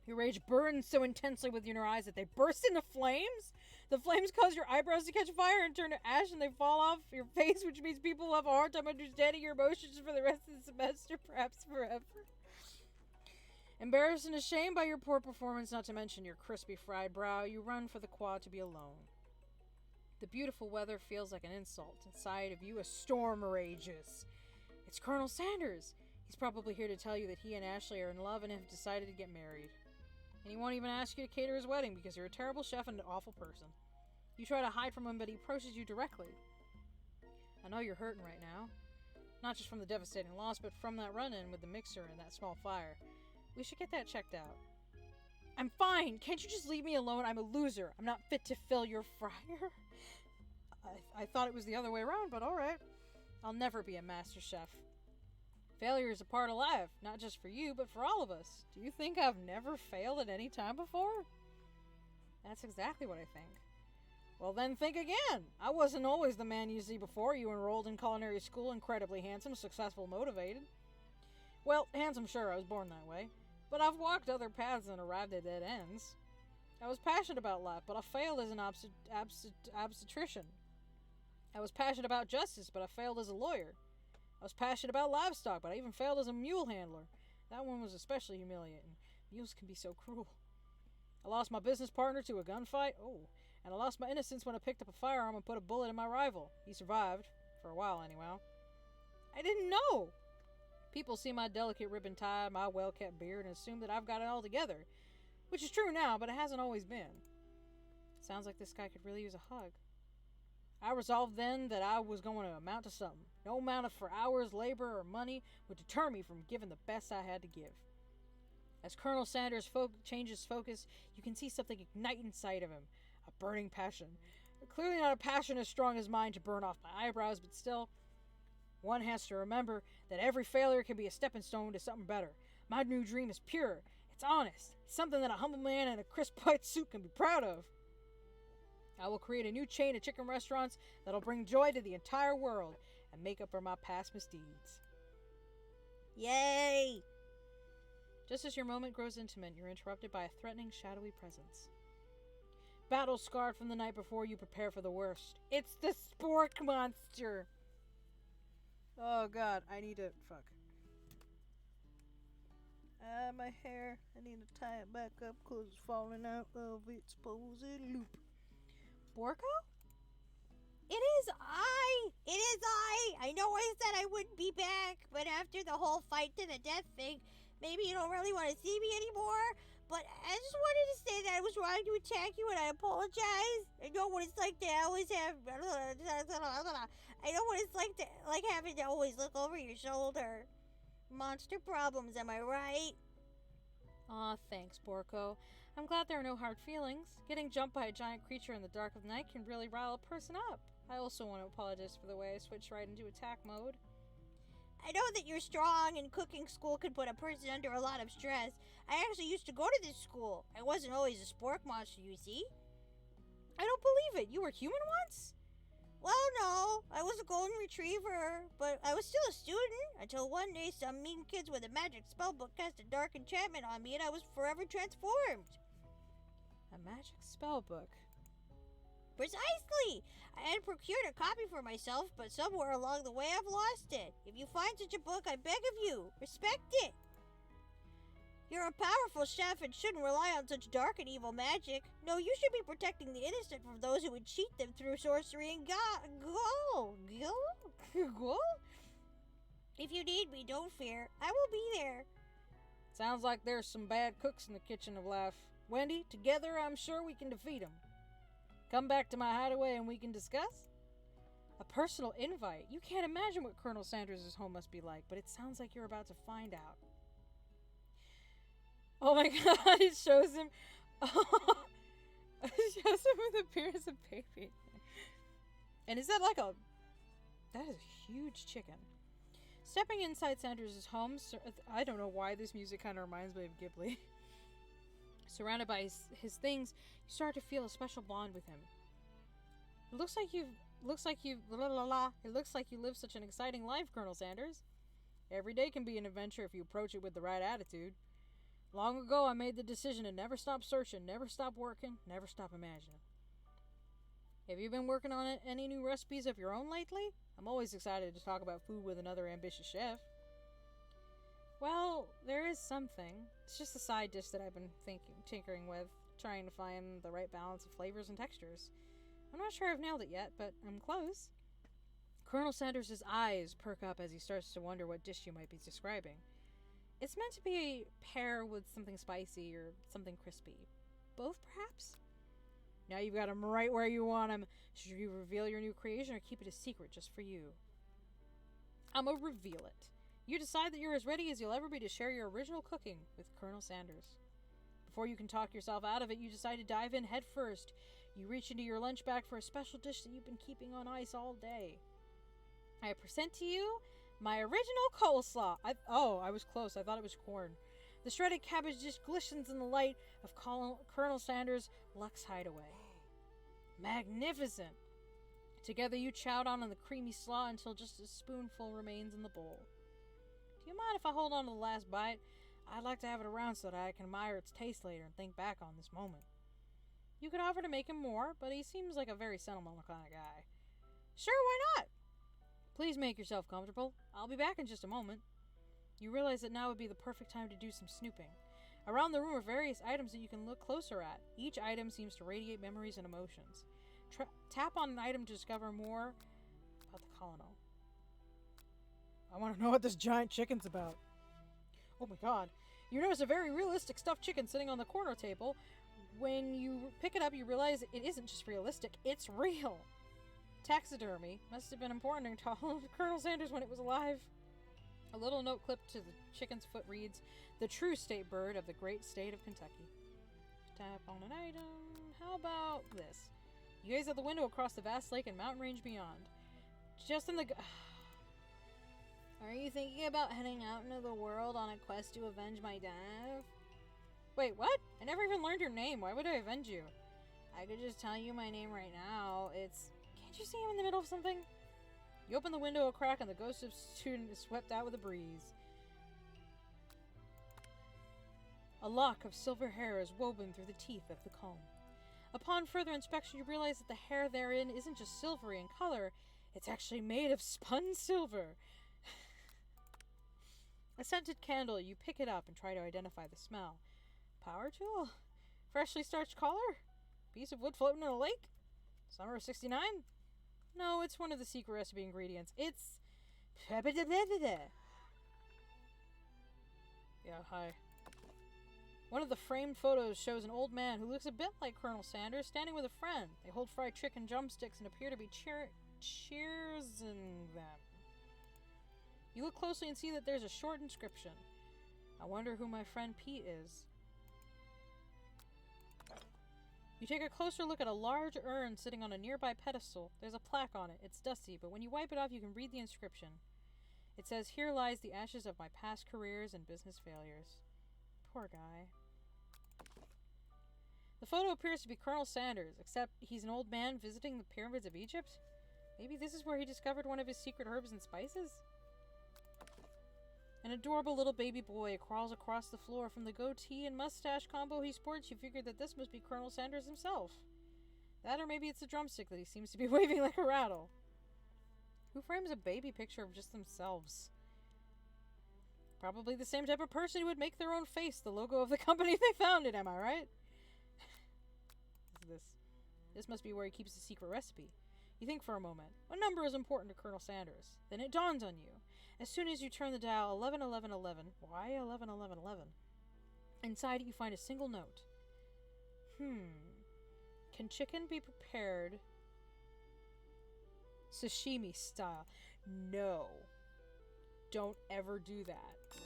S1: Your rage burns so intensely within your eyes that they burst into flames? The flames cause your eyebrows to catch fire and turn to ash, and they fall off your face, which means people will have a hard time understanding your emotions for the rest of the semester, perhaps forever. Embarrassed and ashamed by your poor performance, not to mention your crispy fried brow, you run for the quad to be alone. The beautiful weather feels like an insult. Inside of you, a storm rages. It's Colonel Sanders. He's probably here to tell you that he and Ashley are in love and have decided to get married. And he won't even ask you to cater his wedding because you're a terrible chef and an awful person. You try to hide from him, but he approaches you directly. I know you're hurting right now. Not just from the devastating loss, but from that run-in with the mixer and that small fire. We should get that checked out. I'm fine! Can't you just leave me alone? I'm a loser. I'm not fit to fill your fryer. I thought it was the other way around, but alright. I'll never be a master chef. Failure is a part of life, not just for you, but for all of us. Do you think I've never failed at any time before? That's exactly what I think. Well, then think again. I wasn't always the man you see before you enrolled in culinary school, incredibly handsome, successful, motivated. Well, handsome, sure, I was born that way. But I've walked other paths and arrived at dead ends. I was passionate about life, but I failed as an obstetrician. I was passionate about justice, but I failed as a lawyer. I was passionate about livestock, but I even failed as a mule handler. That one was especially humiliating. Mules can be so cruel. I lost my business partner to a gunfight. Oh, and I lost my innocence when I picked up a firearm and put a bullet in my rival. He survived. For a while, anyway. I didn't know. People see my delicate ribbon tie, my well-kept beard, and assume that I've got it all together. Which is true now, but it hasn't always been. Sounds like this guy could really use a hug. I resolved then that I was going to amount to something. No amount of for hours, labor, or money would deter me from giving the best I had to give. As Colonel Sanders changes focus, you can see something ignite inside of him. A burning passion. Clearly not a passion as strong as mine to burn off my eyebrows, but still, one has to remember that every failure can be a stepping stone to something better. My new dream is pure. It's honest. It's something that a humble man in a crisp white suit can be proud of. I will create a new chain of chicken restaurants that'll bring joy to the entire world and make up for my past misdeeds.
S3: Yay!
S1: Just as your moment grows intimate, you're interrupted by a threatening, shadowy presence. Battle scarred from the night before, you prepare for the worst. It's the spork monster! Oh god, I need to... fuck. My hair. I need to tie it back up because it's falling out of its supposed loop. Borko?
S3: It is I! It is I! I know I said I wouldn't be back, but after the whole fight to the death thing, maybe you don't really want to see me anymore. But I just wanted to say that I was wrong to attack you and I apologize. I know what it's like to always have... I know what it's like to having to always look over your shoulder. Monster problems, am I right?
S1: Aw, thanks, Borko. I'm glad there are no hard feelings. Getting jumped by a giant creature in the dark of night can really rile a person up. I also want to apologize for the way I switched right into attack mode.
S3: I know that you're strong and cooking school can put a person under a lot of stress. I actually used to go to this school. I wasn't always a spork monster, you see.
S1: I don't believe it. You were human once?
S3: Well, no. I was a golden retriever, but I was still a student until one day some mean kids with a magic spellbook cast a dark enchantment on me and I was forever transformed.
S1: A magic spellbook?
S3: Precisely! I had procured a copy for myself, but somewhere along the way I've lost it. If you find such a book, I beg of you, respect it. You're a powerful chef and shouldn't rely on such dark and evil magic. No, you should be protecting the innocent from those who would cheat them through sorcery and Ghoul? If you need me, don't fear. I will be there.
S1: Sounds like there's some bad cooks in the kitchen of life. Wendy, together I'm sure we can defeat them. Come back to my hideaway and we can discuss? A personal invite? You can't imagine what Colonel Sanders' home must be like, but it sounds like you're about to find out. Oh my god, it shows him... it shows him with the appearance of baby. And is that like a... That is a huge chicken. Stepping inside Sanders' home, I don't know why this music kind of reminds me of Ghibli. Surrounded by his things, you start to feel a special bond with him.
S2: It looks like you live such an exciting life, Colonel Sanders. Every day can be an adventure if you approach it with the right attitude. Long ago, I made the decision to never stop searching, never stop working, never stop imagining. Have you been working on any new recipes of your own lately? I'm always excited to talk about food with another ambitious chef. Well, there is something. It's just a side dish that I've been tinkering with, trying to find the right balance of flavors and textures. I'm not sure I've nailed it yet, but I'm close. Colonel Sanders' eyes perk up as he starts to wonder what dish you might be describing. It's meant to be a pair with something spicy or something crispy. Both, perhaps? Now you've got him right where you want him. Should you reveal your new creation or keep it a secret just for you? I'ma reveal it. You decide that you're as ready as you'll ever be to share your original cooking with Colonel Sanders. Before you can talk yourself out of it, you decide to dive in head first. You reach into your lunch bag for a special dish that you've been keeping on ice all day. I present to you my original coleslaw. I was close. I thought it was corn. The shredded cabbage dish glistens in the light of Colonel Sanders' Lux Hideaway. Magnificent! Together you chow down on the creamy slaw until just a spoonful remains in the bowl. Do you mind if I hold on to the last bite? I'd like to have it around so that I can admire its taste later and think back on this moment. You could offer to make him more, but he seems like a very sentimental kind of guy. Sure, why not? Please make yourself comfortable. I'll be back in just a moment. You realize that now would be the perfect time to do some snooping. Around the room are various items that you can look closer at. Each item seems to radiate memories and emotions. Tap on an item to discover more about the colonel. I want to know what this giant chicken's about. Oh my god. You notice a very realistic stuffed chicken sitting on the corner table. When you pick it up, you realize it isn't just realistic, it's real. Taxidermy must have been important to Colonel Sanders when it was alive. A little note clipped to the chicken's foot reads, "The true state bird of the great state of Kentucky." Tap on an item. How about this? You gaze out the window across the vast lake and mountain range beyond. Just in the...
S3: Are you thinking about heading out into the world on a quest to avenge my death?
S2: Wait, what? I never even learned your name. Why would I avenge you?
S3: I could just tell you my name right now. It's...
S2: Can't you see him in the middle of something? You open the window a crack and the ghost of student is swept out with a breeze. A lock of silver hair is woven through the teeth of the comb. Upon further inspection, you realize that the hair therein isn't just silvery in color, it's actually made of spun silver. A scented candle, you pick it up and try to identify the smell. Power tool? Freshly starched collar? Piece of wood floating in a lake? Summer of 69? No, it's one of the secret recipe ingredients. It's... Yeah, hi. One of the framed photos shows an old man who looks a bit like Colonel Sanders standing with a friend. They hold fried chicken drumsticks and appear to be cheersing them. You look closely and see that there's a short inscription. I wonder who my friend Pete is. You take a closer look at a large urn sitting on a nearby pedestal. There's a plaque on it. It's dusty, but when you wipe it off, you can read the inscription. It says, "Here lies the ashes of my past careers and business failures." Poor guy. The photo appears to be Colonel Sanders, except he's an old man visiting the pyramids of Egypt. Maybe this is where he discovered one of his secret herbs and spices? An adorable little baby boy crawls across the floor. From the goatee and mustache combo he sports, you figure that this must be Colonel Sanders himself. That, or maybe it's a drumstick that he seems to be waving like a rattle. Who frames a baby picture of just themselves? Probably the same type of person who would make their own face the logo of the company they founded, am I right? This must be where he keeps the secret recipe. You think for a moment. What number is important to Colonel Sanders? Then it dawns on you. As soon as you turn the dial 111111, why 111111? Inside it you find a single note. Can chicken be prepared sashimi style? No. Don't ever do that.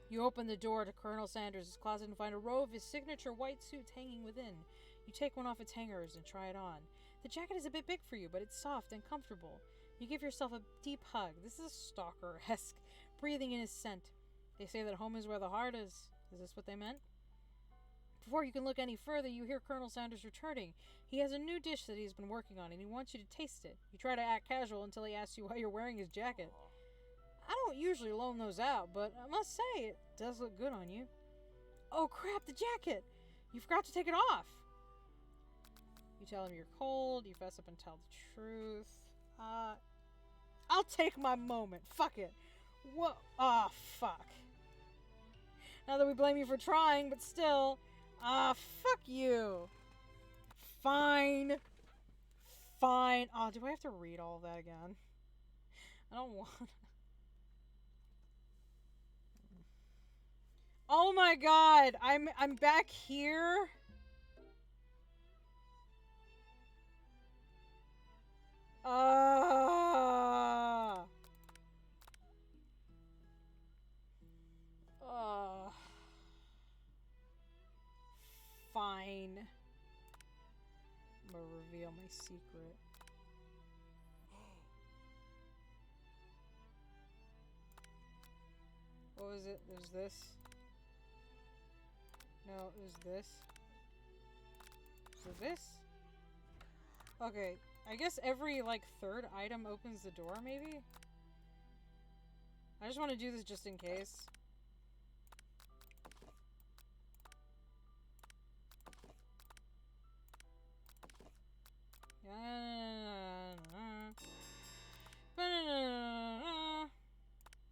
S2: You open the door to Colonel Sanders' closet and find a row of his signature white suits hanging within. You take one off its hangers and try it on. The jacket is a bit big for you, but it's soft and comfortable. You give yourself a deep hug. This is stalker-esque, breathing in his scent. They say that home is where the heart is. Is this what they meant? Before you can look any further, you hear Colonel Sanders returning. He has a new dish that he's been working on, and he wants you to taste it. You try to act casual until he asks you why you're wearing his jacket. I don't usually loan those out, but I must say, it does look good on you. Oh crap, the jacket! You forgot to take it off! You tell him you're cold, you fess up and tell the truth. I'll take my moment. Fuck it. What? Ah, fuck. Not that we blame you for trying, but still. Fuck you. Fine. Fine. Oh, do I have to read all of that again? I don't want. Oh my god, I'm back here. Fine. I'm gonna reveal my secret. What was it? There's this. No, it was this. So this? Okay, I guess every, like, third item opens the door, maybe? I just want to do this just in case.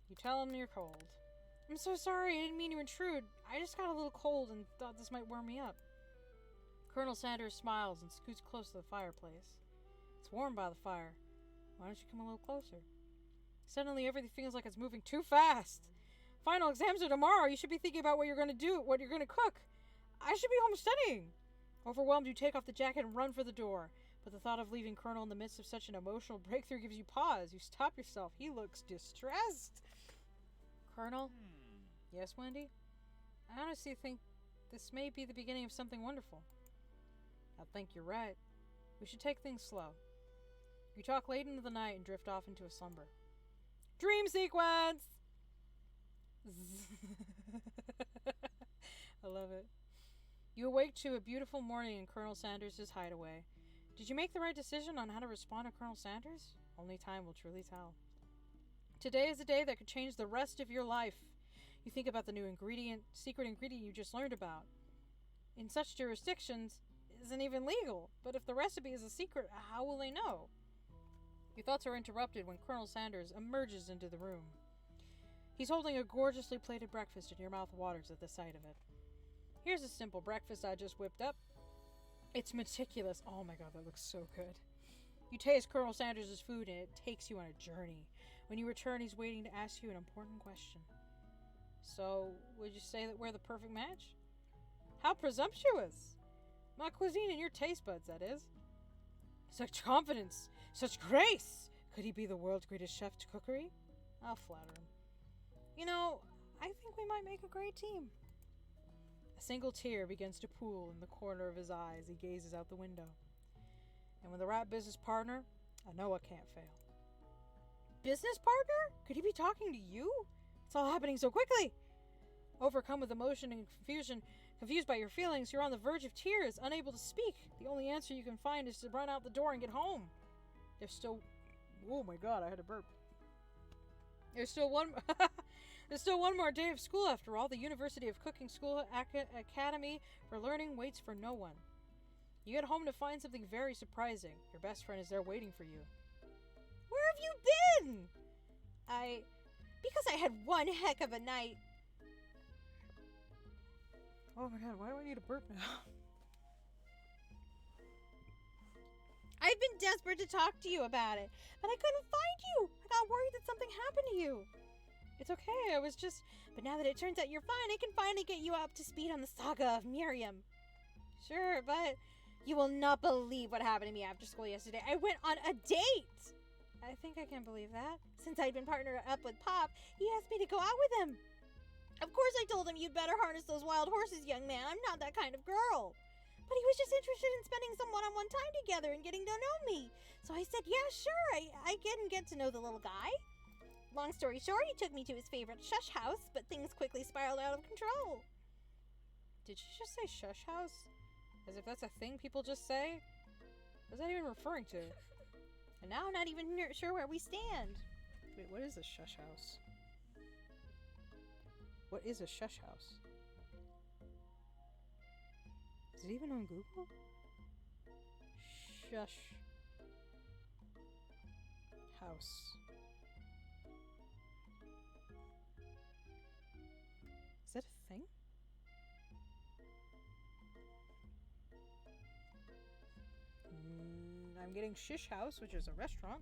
S2: You tell him you're cold. I'm so sorry, I didn't mean to intrude. I just got a little cold and thought this might warm me up. Colonel Sanders smiles and scoots close to the fireplace. It's warm by the fire. Why don't you come a little closer? Suddenly everything feels like it's moving too fast. Final exams are tomorrow. You should be thinking about what you're going to do, what you're going to cook. I should be home studying. Overwhelmed, you take off the jacket and run for the door. But the thought of leaving Colonel in the midst of such an emotional breakthrough gives you pause. You stop yourself. He looks distressed. Colonel? Yes, Wendy? I honestly think this may be the beginning of something wonderful. I think you're right. We should take things slow. You talk late into the night and drift off into a slumber. Dream sequence! I love it. You awake to a beautiful morning in Colonel Sanders' hideaway. Did you make the right decision on how to respond to Colonel Sanders? Only time will truly tell. Today is a day that could change the rest of your life. You think about the new secret ingredient you just learned about. In such jurisdictions, it isn't even legal. But if the recipe is a secret, how will they know? Your thoughts are interrupted when Colonel Sanders emerges into the room. He's holding a gorgeously plated breakfast and your mouth waters at the sight of it. Here's a simple breakfast I just whipped up. It's meticulous. Oh my god, that looks so good. You taste Colonel Sanders' food and it takes you on a journey. When you return, he's waiting to ask you an important question. So, would you say that we're the perfect match? How presumptuous! My cuisine and your taste buds, that is. Such confidence! Such grace! Could he be the world's greatest chef to cookery? I'll flatter him. You know, I think we might make a great team. A single tear begins to pool in the corner of his eye as he gazes out the window. And with the right business partner, I know I can't fail. Business partner? Could he be talking to you? It's all happening so quickly. Overcome with emotion and confusion, confused by your feelings, you're on the verge of tears, unable to speak. The only answer you can find is to run out the door and get home. There's still... Oh my god, I had a burp. There's still one more day of school after all. The University of Cooking School Academy for Learning waits for no one. You get home to find something very surprising. Your best friend is there waiting for you. Where have you been? Because I had one heck of a night. Oh my god, why do I need a burp now? I've been desperate to talk to you about it, but I couldn't find you. I got worried that something happened to you. It's okay, but now that it turns out you're fine, I can finally get you up to speed on the saga of Miriam. Sure, but you will not believe what happened to me after school yesterday. I went on a date. I think I can believe that. Since I'd been partnered up with Pop, he asked me to go out with him. Of course I told him you'd better harness those wild horses, young man. I'm not that kind of girl. But he was just interested in spending some one-on-one time together and getting to know me. So I said, yeah, sure, I can get to know the little guy. Long story short, he took me to his favorite shush house, but things quickly spiraled out of control.
S1: Did she just say shush house? As if that's a thing people just say? What is that even referring to?
S2: And now I'm not even sure where we stand.
S1: Wait, what is a shush house? What is a shush house? Is it even on Google? Shush house. Is that a thing? I'm getting shish house, which is a restaurant,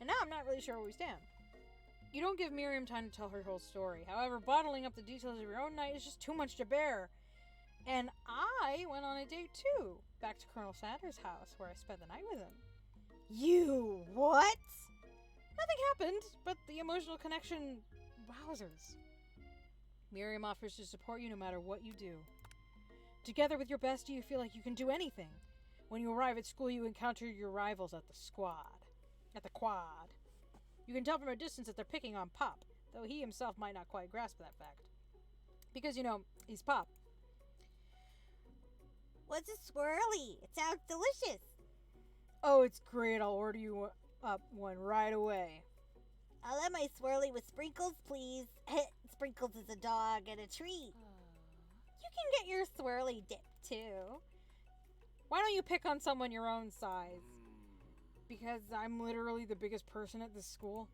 S2: And now I'm not really sure where we stand.
S1: You don't give Miriam time to tell her whole story. However, bottling up the details of your own night is just too much to bear. And I went on a date too, back to Colonel Sanders' house, where I spent the night with him.
S2: You what?
S1: Nothing happened, but the emotional connection, wowzers. Miriam offers to support you no matter what you do. Together with your bestie, you feel like you can do anything. When you arrive at school, you encounter your rivals at the quad. You can tell from a distance that they're picking on Pop, though he himself might not quite grasp that fact. Because, he's Pop.
S3: What's a swirly? It sounds delicious.
S1: Oh, it's great. I'll order you up one right away.
S3: I'll have my swirly with sprinkles, please. Sprinkles is a dog and a treat.
S2: You can get your swirly dip too.
S1: Why don't you pick on someone your own size? Because I'm literally the biggest person at this school.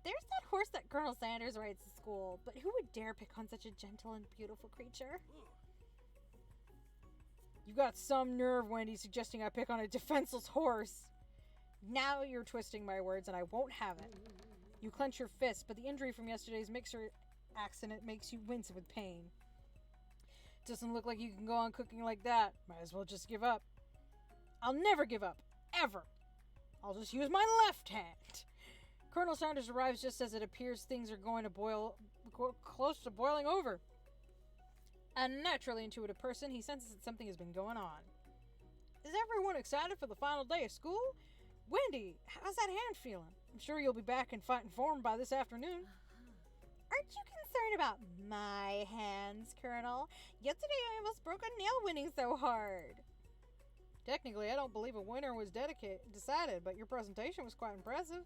S2: There's that horse that Colonel Sanders rides to school, but who would dare pick on such a gentle and beautiful creature?
S1: You got some nerve, Wendy, suggesting I pick on a defenseless horse. Now you're twisting my words, and I won't have it. You clench your fist, but the injury from yesterday's mixer accident makes you wince with pain. Doesn't look like you can go on cooking like that. Might as well just give up. I'll never give up. Ever. I'll just use my left hand. Colonel Sanders arrives just as it appears things are going to close to boiling over. A naturally intuitive person, he senses that something has been going on. Is everyone excited for the final day of school? Wendy, how's that hand feeling? I'm sure you'll be back in fighting form by this afternoon.
S2: Aren't you concerned about my hands, Colonel? Yesterday I almost broke a nail winning so hard.
S1: Technically, I don't believe a winner was decided, but your presentation was quite impressive.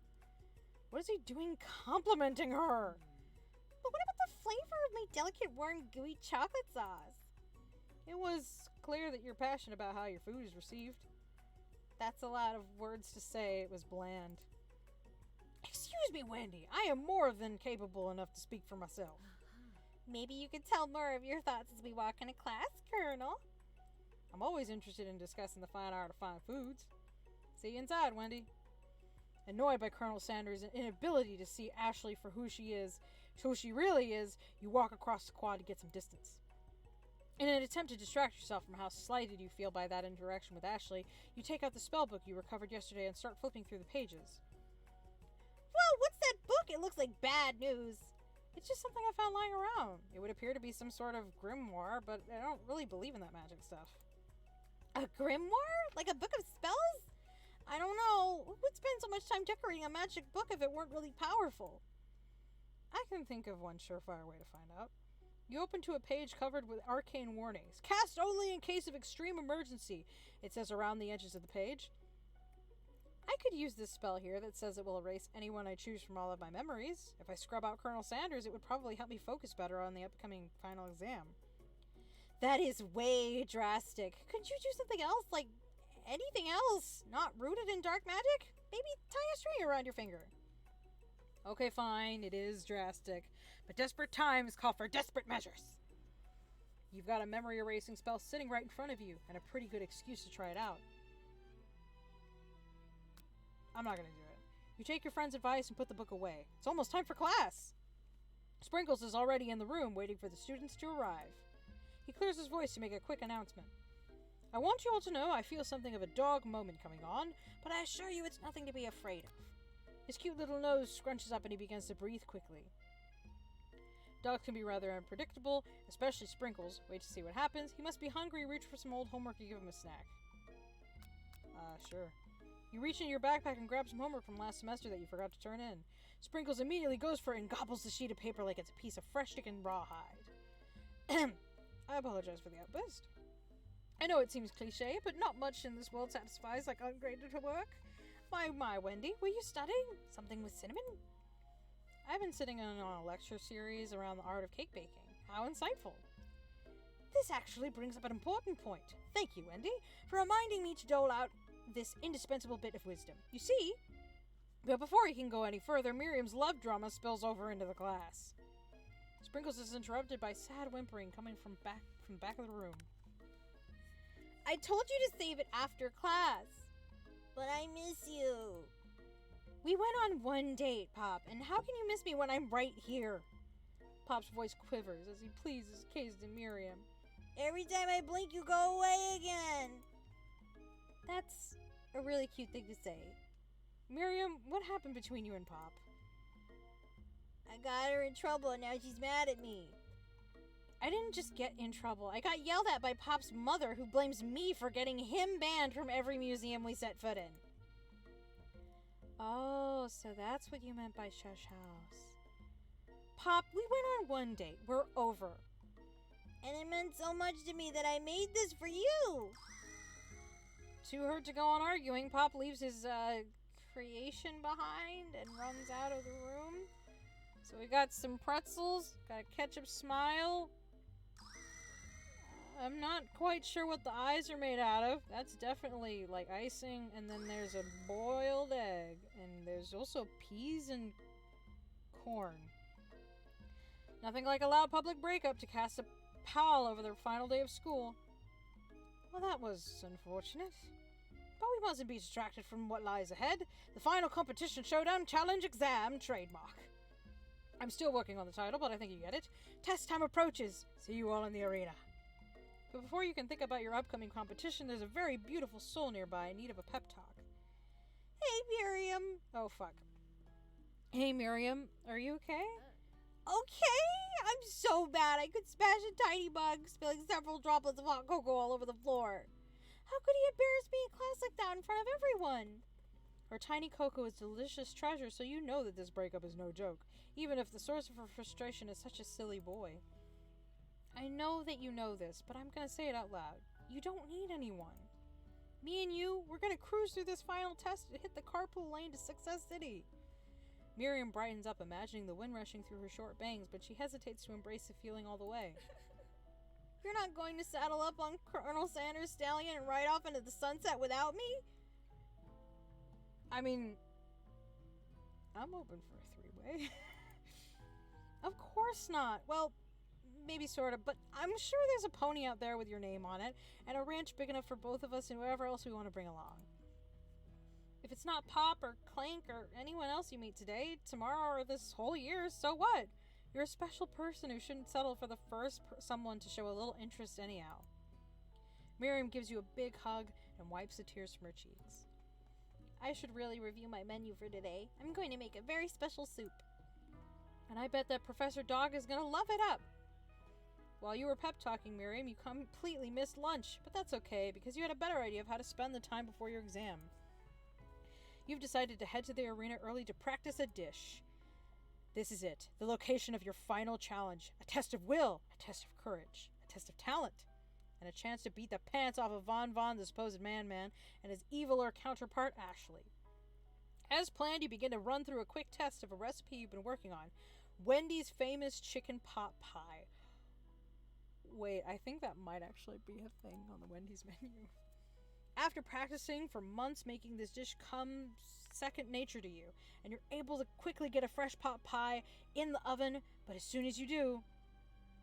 S1: What is he doing complimenting her?
S2: But what about the flavor of my delicate, warm, gooey chocolate sauce?
S1: It was clear that you're passionate about how your food is received. That's a lot of words to say. It was bland. Excuse me, Wendy. I am more than capable enough to speak for myself.
S2: Maybe you could tell more of your thoughts as we walk into class, Colonel.
S1: I'm always interested in discussing the fine art of fine foods. See you inside, Wendy. Annoyed by Colonel Sanders' inability to see Ashley for who she really is, you walk across the quad to get some distance. In an attempt to distract yourself from how slighted you feel by that interaction with Ashley, you take out the spell book you recovered yesterday and start flipping through the pages.
S2: Whoa, what's that book? It looks like bad news.
S1: It's just something I found lying around. It would appear to be some sort of grimoire, but I don't really believe in that magic stuff.
S2: A grimoire? Like a book of spells? I don't know. Who would spend so much time decorating a magic book if it weren't really powerful?
S1: I can think of one surefire way to find out. You open to a page covered with arcane warnings. Cast only in case of extreme emergency, it says around the edges of the page. I could use this spell here that says it will erase anyone I choose from all of my memories. If I scrub out Colonel Sanders, it would probably help me focus better on the upcoming final exam.
S2: That is way drastic. Could you do something else? Like anything else? Not rooted in dark magic? Maybe tie a string around your finger.
S1: Okay, fine, it is drastic. But desperate times call for desperate measures. You've got a memory erasing spell sitting right in front of you, and a pretty good excuse to try it out. I'm not gonna do it. You take your friend's advice and put the book away. It's almost time for class. Sprinkles is already in the room waiting for the students to arrive. He clears his voice to make a quick announcement. I want you all to know I feel something of a dog moment coming on, but I assure you it's nothing to be afraid of. His cute little nose scrunches up and he begins to breathe quickly. Dogs can be rather unpredictable, especially Sprinkles. Wait to see what happens. He must be hungry, reach for some old homework, and give him a snack. Sure. You reach into your backpack and grab some homework from last semester that you forgot to turn in. Sprinkles immediately goes for it and gobbles the sheet of paper like it's a piece of fresh chicken rawhide.
S2: I apologize for the outburst. I know it seems cliche, but not much in this world satisfies like ungraded work. My, Wendy, were you studying something with cinnamon? I've been sitting in on a lecture series around the art of cake baking. How insightful. This actually brings up an important point. Thank you, Wendy, for reminding me to dole out this indispensable bit of wisdom. You see, but before he can go any further, Miriam's love drama spills over into the class. Sprinkles is interrupted by sad whimpering coming from the back of the room. I told you to save it after class.
S3: But I miss you.
S2: We went on one date, Pop, and how can you miss me when I'm right here? Pop's voice quivers as he pleads his case to Miriam.
S3: Every time I blink, you go away again.
S2: That's a really cute thing to say. Miriam, what happened between you and Pop?
S3: I got her in trouble and now she's mad at me.
S2: I didn't just get in trouble. I got yelled at by Pop's mother, who blames me for getting him banned from every museum we set foot in. Oh, so that's what you meant by shush house. Pop, we went on one date. We're over.
S3: And it meant so much to me that I made this for you.
S2: Too hurt to go on arguing, Pop leaves his creation behind and runs out of the room. So we got some pretzels, got a ketchup smile. I'm not quite sure what the eyes are made out of. That's definitely like icing. And then there's a boiled egg. And there's also peas and corn. Nothing like a loud public breakup to cast a pall over their final day of school. Well, that was unfortunate. But we mustn't be distracted from what lies ahead. The final competition showdown challenge exam trademark. I'm still working on the title, but I think you get it. Test time approaches. See you all in the arena. But before you can think about your upcoming competition, there's a very beautiful soul nearby in need of a pep talk.
S3: Hey, Miriam.
S2: Oh, fuck. Hey, Miriam. Are you okay?
S3: Okay, I'm so bad I could smash a tiny bug, spilling several droplets of hot cocoa all over the floor. How could he embarrass me in class like that in front of everyone?
S2: Her tiny cocoa is a delicious treasure, so you know that this breakup is no joke, even if the source of her frustration is such a silly boy. I know that you know this, but I'm gonna say it out loud. You don't need anyone. Me and you, we're gonna cruise through this final test and hit the carpool lane to Success City. Miriam brightens up, imagining the wind rushing through her short bangs, but she hesitates to embrace the feeling all the way.
S3: You're not going to saddle up on Colonel Sanders' stallion and ride off into the sunset without me?
S2: I mean, I'm open for a three-way. Of course not. Well, maybe sort of, but I'm sure there's a pony out there with your name on it, and a ranch big enough for both of us and whoever else we want to bring along. If it's not Pop or Clank or anyone else you meet today, tomorrow, or this whole year, so what? You're a special person who shouldn't settle for the first someone to show a little interest anyhow. Miriam gives you a big hug and wipes the tears from her cheeks.
S3: I should really review my menu for today. I'm going to make a very special soup.
S2: And I bet that Professor Dog is going to love it up. While you were pep talking, Miriam, you completely missed lunch, but that's okay because you had a better idea of how to spend the time before your exam. You've decided to head to the arena early to practice a dish. This is it, the location of your final challenge. A test of will, a test of courage, a test of talent, and a chance to beat the pants off of Von, the supposed man, and his eviler counterpart, Ashley. As planned, you begin to run through a quick test of a recipe you've been working on. Wendy's famous chicken pot pie. Wait, I think that might actually be a thing on the Wendy's menu. After practicing for months, making this dish comes second nature to you, and you're able to quickly get a fresh pot pie in the oven, but as soon as you do,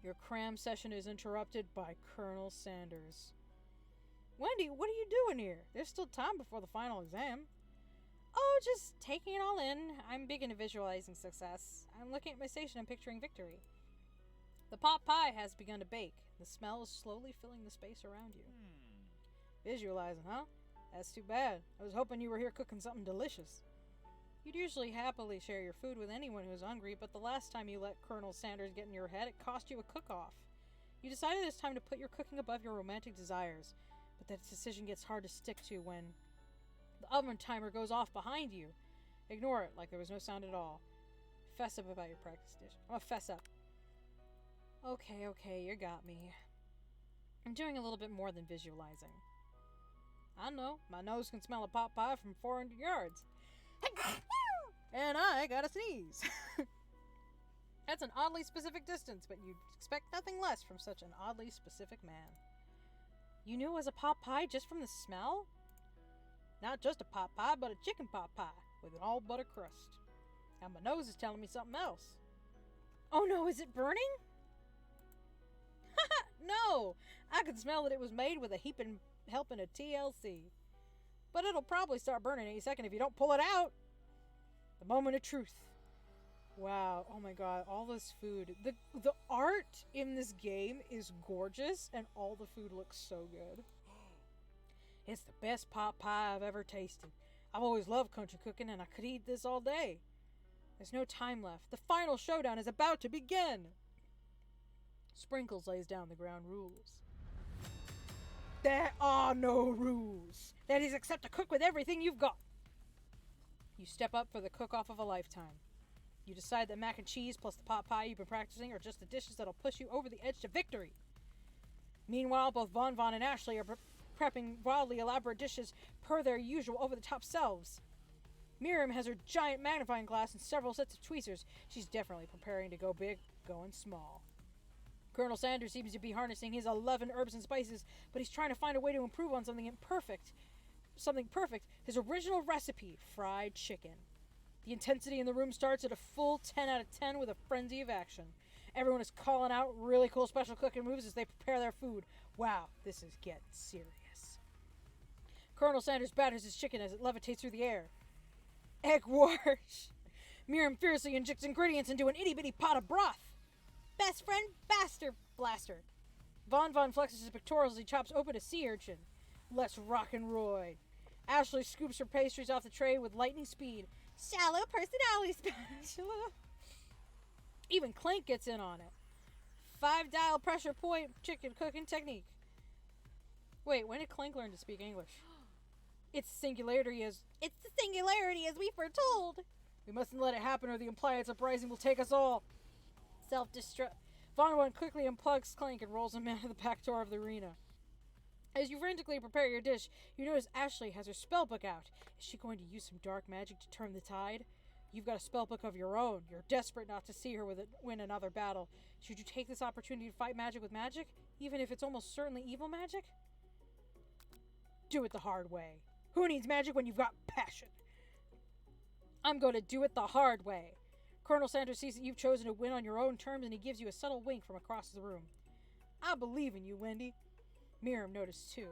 S2: your cram session is interrupted by Colonel Sanders. Wendy, what are you doing here? There's still time before the final exam. Oh, just taking it all in. I'm big into visualizing success. I'm looking at my station and picturing victory. The pot pie has begun to bake. The smell is slowly filling the space around you. Visualizing, huh? That's too bad. I was hoping you were here cooking something delicious. You'd usually happily share your food with anyone who's hungry, but the last time you let Colonel Sanders get in your head, it cost you a cook-off. You decided it's time to put your cooking above your romantic desires, but that decision gets hard to stick to when the oven timer goes off behind you. Ignore it like there was no sound at all. Fess up about your practice dish. I'm gonna fess up. Okay, you got me. I'm doing a little bit more than visualizing. I know, my nose can smell a pot pie from 400 yards. And I gotta sneeze. That's an oddly specific distance, but you'd expect nothing less from such an oddly specific man. You knew it was a pot pie just from the smell? Not just a pot pie, but a chicken pot pie with an all butter crust. Now my nose is telling me something else. Oh no, is it burning? No! I could smell that it was made with a heaping helping of TLC. But it'll probably start burning any second if you don't pull it out. The moment of truth. Wow, oh my god, all this food. The art in this game is gorgeous, and all the food looks so good. It's the best pot pie I've ever tasted. I've always loved country cooking, and I could eat this all day. There's no time left. The final showdown is about to begin. Sprinkles lays down the ground rules. There are no rules. That is, except to cook with everything you've got. You step up for the cook-off of a lifetime. You decide that mac and cheese plus the pot pie you've been practicing are just the dishes that'll push you over the edge to victory. Meanwhile, both Von and Ashley are prepping wildly elaborate dishes per their usual over-the-top selves. Miriam has her giant magnifying glass and several sets of tweezers. She's definitely preparing to go big, going small. Colonel Sanders seems to be harnessing his 11 herbs and spices, but he's trying to find a way to improve on something perfect, his original recipe, fried chicken. The intensity in the room starts at a full 10 out of 10 with a frenzy of action. Everyone is calling out really cool special cooking moves as they prepare their food. Wow, this is getting serious. Colonel Sanders batters his chicken as it levitates through the air. Egg wash! Miriam fiercely injects ingredients into an itty-bitty pot of broth. Best friend, blaster. Von flexes his pectorals as he chops open a sea urchin. Let's rock and roid. Ashley scoops her pastries off the tray with lightning speed. Shallow personality spatula. Even Clank gets in on it. 5-dial pressure point chicken cooking technique. Wait, when did Clank learn to speak English? It's the singularity as we foretold. We mustn't let it happen or the appliance uprising will take us all. Self-destruct. Von quickly unplugs Clank and rolls him out of the back door of the arena. As you frantically prepare your dish, you notice Ashley has her spellbook out. Is she going to use some dark magic to turn the tide? You've got a spellbook of your own. You're desperate not to see her win another battle. Should you take this opportunity to fight magic with magic, even if it's almost certainly evil magic? Do it the hard way. Who needs magic when you've got passion? I'm going to do it the hard way. Colonel Sanders sees that you've chosen to win on your own terms, and he gives you a subtle wink from across the room. I believe in you, Wendy. Miriam noticed too.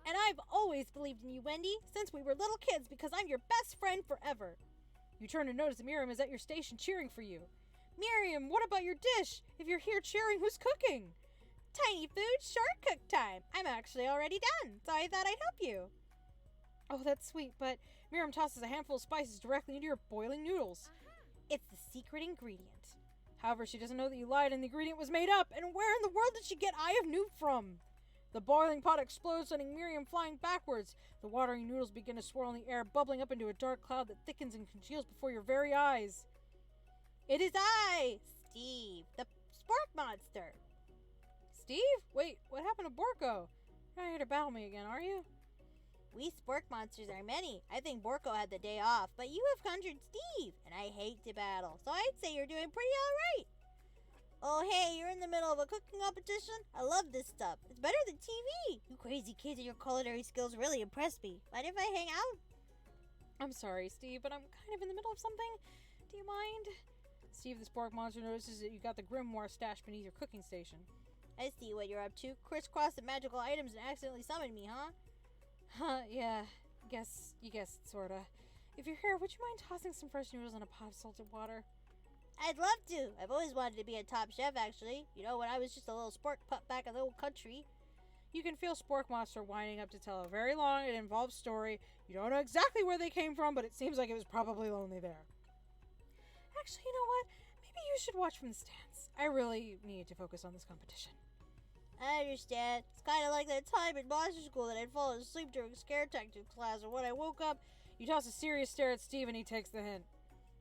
S3: And I've always believed in you, Wendy, since we were little kids, because I'm your best friend forever.
S2: You turn to notice that Miriam is at your station cheering for you. Miriam, what about your dish? If you're here cheering, who's cooking?
S3: Tiny food, short cook time. I'm actually already done, so I thought I'd help you.
S2: Oh, that's sweet, but Miriam tosses a handful of spices directly into your boiling noodles.
S3: It's the secret ingredient.
S2: However, she doesn't know that you lied and the ingredient was made up. And where in the world did she get Eye of Newt from? The boiling pot explodes, sending Miriam flying backwards. The watery noodles begin to swirl in the air, bubbling up into a dark cloud that thickens and congeals before your very eyes.
S3: It is I, Steve, the spork monster.
S2: Steve? Wait, what happened to Borko? You're not here to battle me again, are you?
S3: We spork monsters are many. I think Borko had the day off, but you have conjured Steve, and I hate to battle, so I'd say you're doing pretty alright. Oh, hey, you're in the middle of a cooking competition? I love this stuff. It's better than TV. You crazy kids and your culinary skills really impress me. Mind if I hang out?
S2: I'm sorry, Steve, but I'm kind of in the middle of something. Do you mind? Steve the Spork Monster notices that you got the grimoire stashed beneath your cooking station.
S3: I see what you're up to. Crisscross the magical items and accidentally summoned me, huh?
S2: Huh, yeah. You guessed, sorta. If you're here, would you mind tossing some fresh noodles in a pot of salted water?
S3: I'd love to. I've always wanted to be a top chef, actually. You know, when I was just a little spork pup back in the old country.
S2: You can feel Spork Monster winding up to tell a very long and involved story. You don't know exactly where they came from, but it seems like it was probably lonely there. Actually, you know what? Maybe you should watch from the stands. I really need to focus on this competition.
S3: I understand. It's kind of like that time in monster school that I'd fallen asleep during scare tactics class, or when I woke up.
S2: You toss a serious stare at Steve and he takes the hint.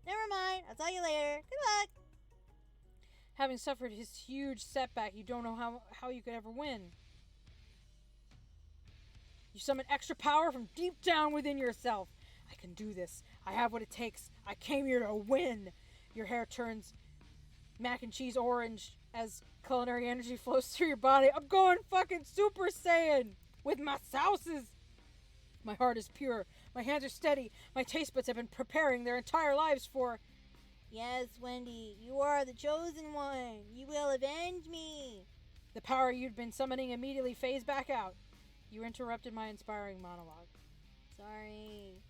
S3: Never mind. I'll tell you later. Good luck.
S2: Having suffered his huge setback, you don't know how you could ever win. You summon extra power from deep down within yourself. I can do this. I have what it takes. I came here to win. Your hair turns mac and cheese orange as culinary energy flows through your body. I'm going fucking Super Saiyan with my sauces. My heart is pure. My hands are steady. My taste buds have been preparing their entire lives for...
S3: Yes, Wendy, you are the chosen one. You will avenge me.
S2: The power you'd been summoning immediately phased back out. You interrupted my inspiring monologue.
S3: Sorry.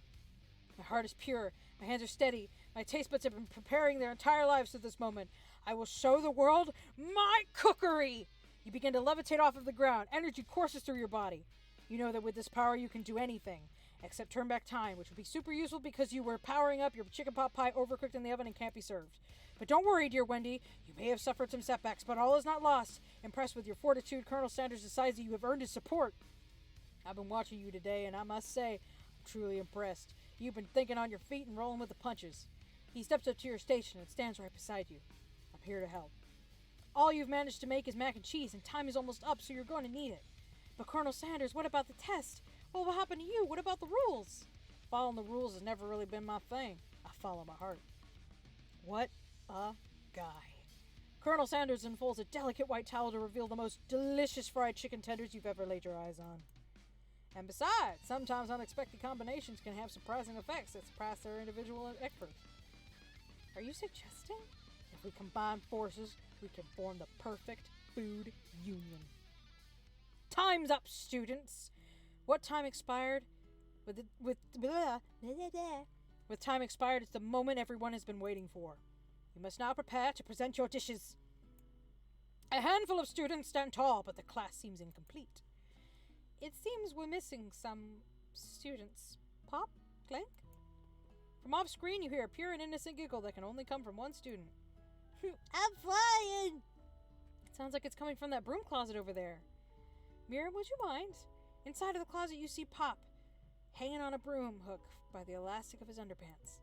S2: My heart is pure. My hands are steady. My taste buds have been preparing their entire lives for this moment. I will show the world my cookery. You begin to levitate off of the ground. Energy courses through your body. You know that with this power you can do anything, except turn back time, which would be super useful because you were powering up your chicken pot pie overcooked in the oven and can't be served. But don't worry, dear Wendy. You may have suffered some setbacks, but all is not lost. Impressed with your fortitude, Colonel Sanders decides that you have earned his support. I've been watching you today, and I must say, I'm truly impressed. You've been thinking on your feet and rolling with the punches. He steps up to your station and stands right beside you. I'm here to help. All you've managed to make is mac and cheese, and time is almost up, so you're going to need it. But Colonel Sanders, what about the test? What will happen to you? What about the rules? Following the rules has never really been my thing. I follow my heart. What a guy. Colonel Sanders unfolds a delicate white towel to reveal the most delicious fried chicken tenders you've ever laid your eyes on. And besides, sometimes unexpected combinations can have surprising effects that surpass their individual effort. Are you suggesting if we combine forces, we can form the perfect food union? Time's up, students! What time expired? With time expired, it's the moment everyone has been waiting for. You must now prepare to present your dishes. A handful of students stand tall, but the class seems incomplete. It seems we're missing some students. Pop? Clank? From off screen, you hear a pure and innocent giggle that can only come from one student.
S3: I'm flying!
S2: It sounds like it's coming from that broom closet over there. Miriam, would you mind? Inside of the closet, you see Pop, hanging on a broom hook by the elastic of his underpants.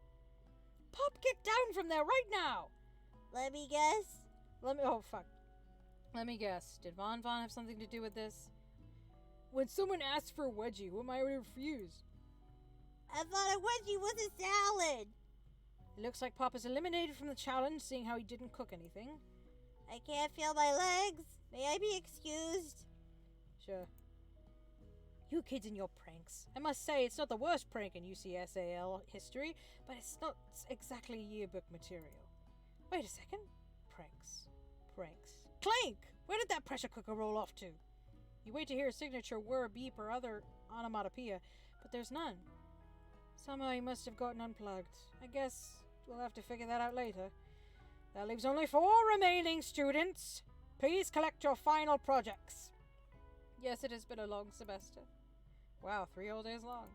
S2: Pop, get down from there right now!
S3: Let me guess.
S2: Oh, fuck. Let me guess. Did Von have something to do with this? When someone asks for a wedgie, who am I to refuse?
S3: I thought a wedgie was a salad.
S2: It looks like Pop is eliminated from the challenge, seeing how he didn't cook anything.
S3: I can't feel my legs. May I be excused?
S2: Sure. You kids and your pranks. I must say, it's not the worst prank in UCSAL history, but it's not exactly yearbook material. Wait a second. Pranks. Clank! Where did that pressure cooker roll off to? You wait to hear a signature whir, beep, or other onomatopoeia, but there's none. Somehow he must have gotten unplugged. I guess we'll have to figure that out later. That leaves only 4 remaining students. Please collect your final projects. Yes, it has been a long semester. Wow, 3 whole days long.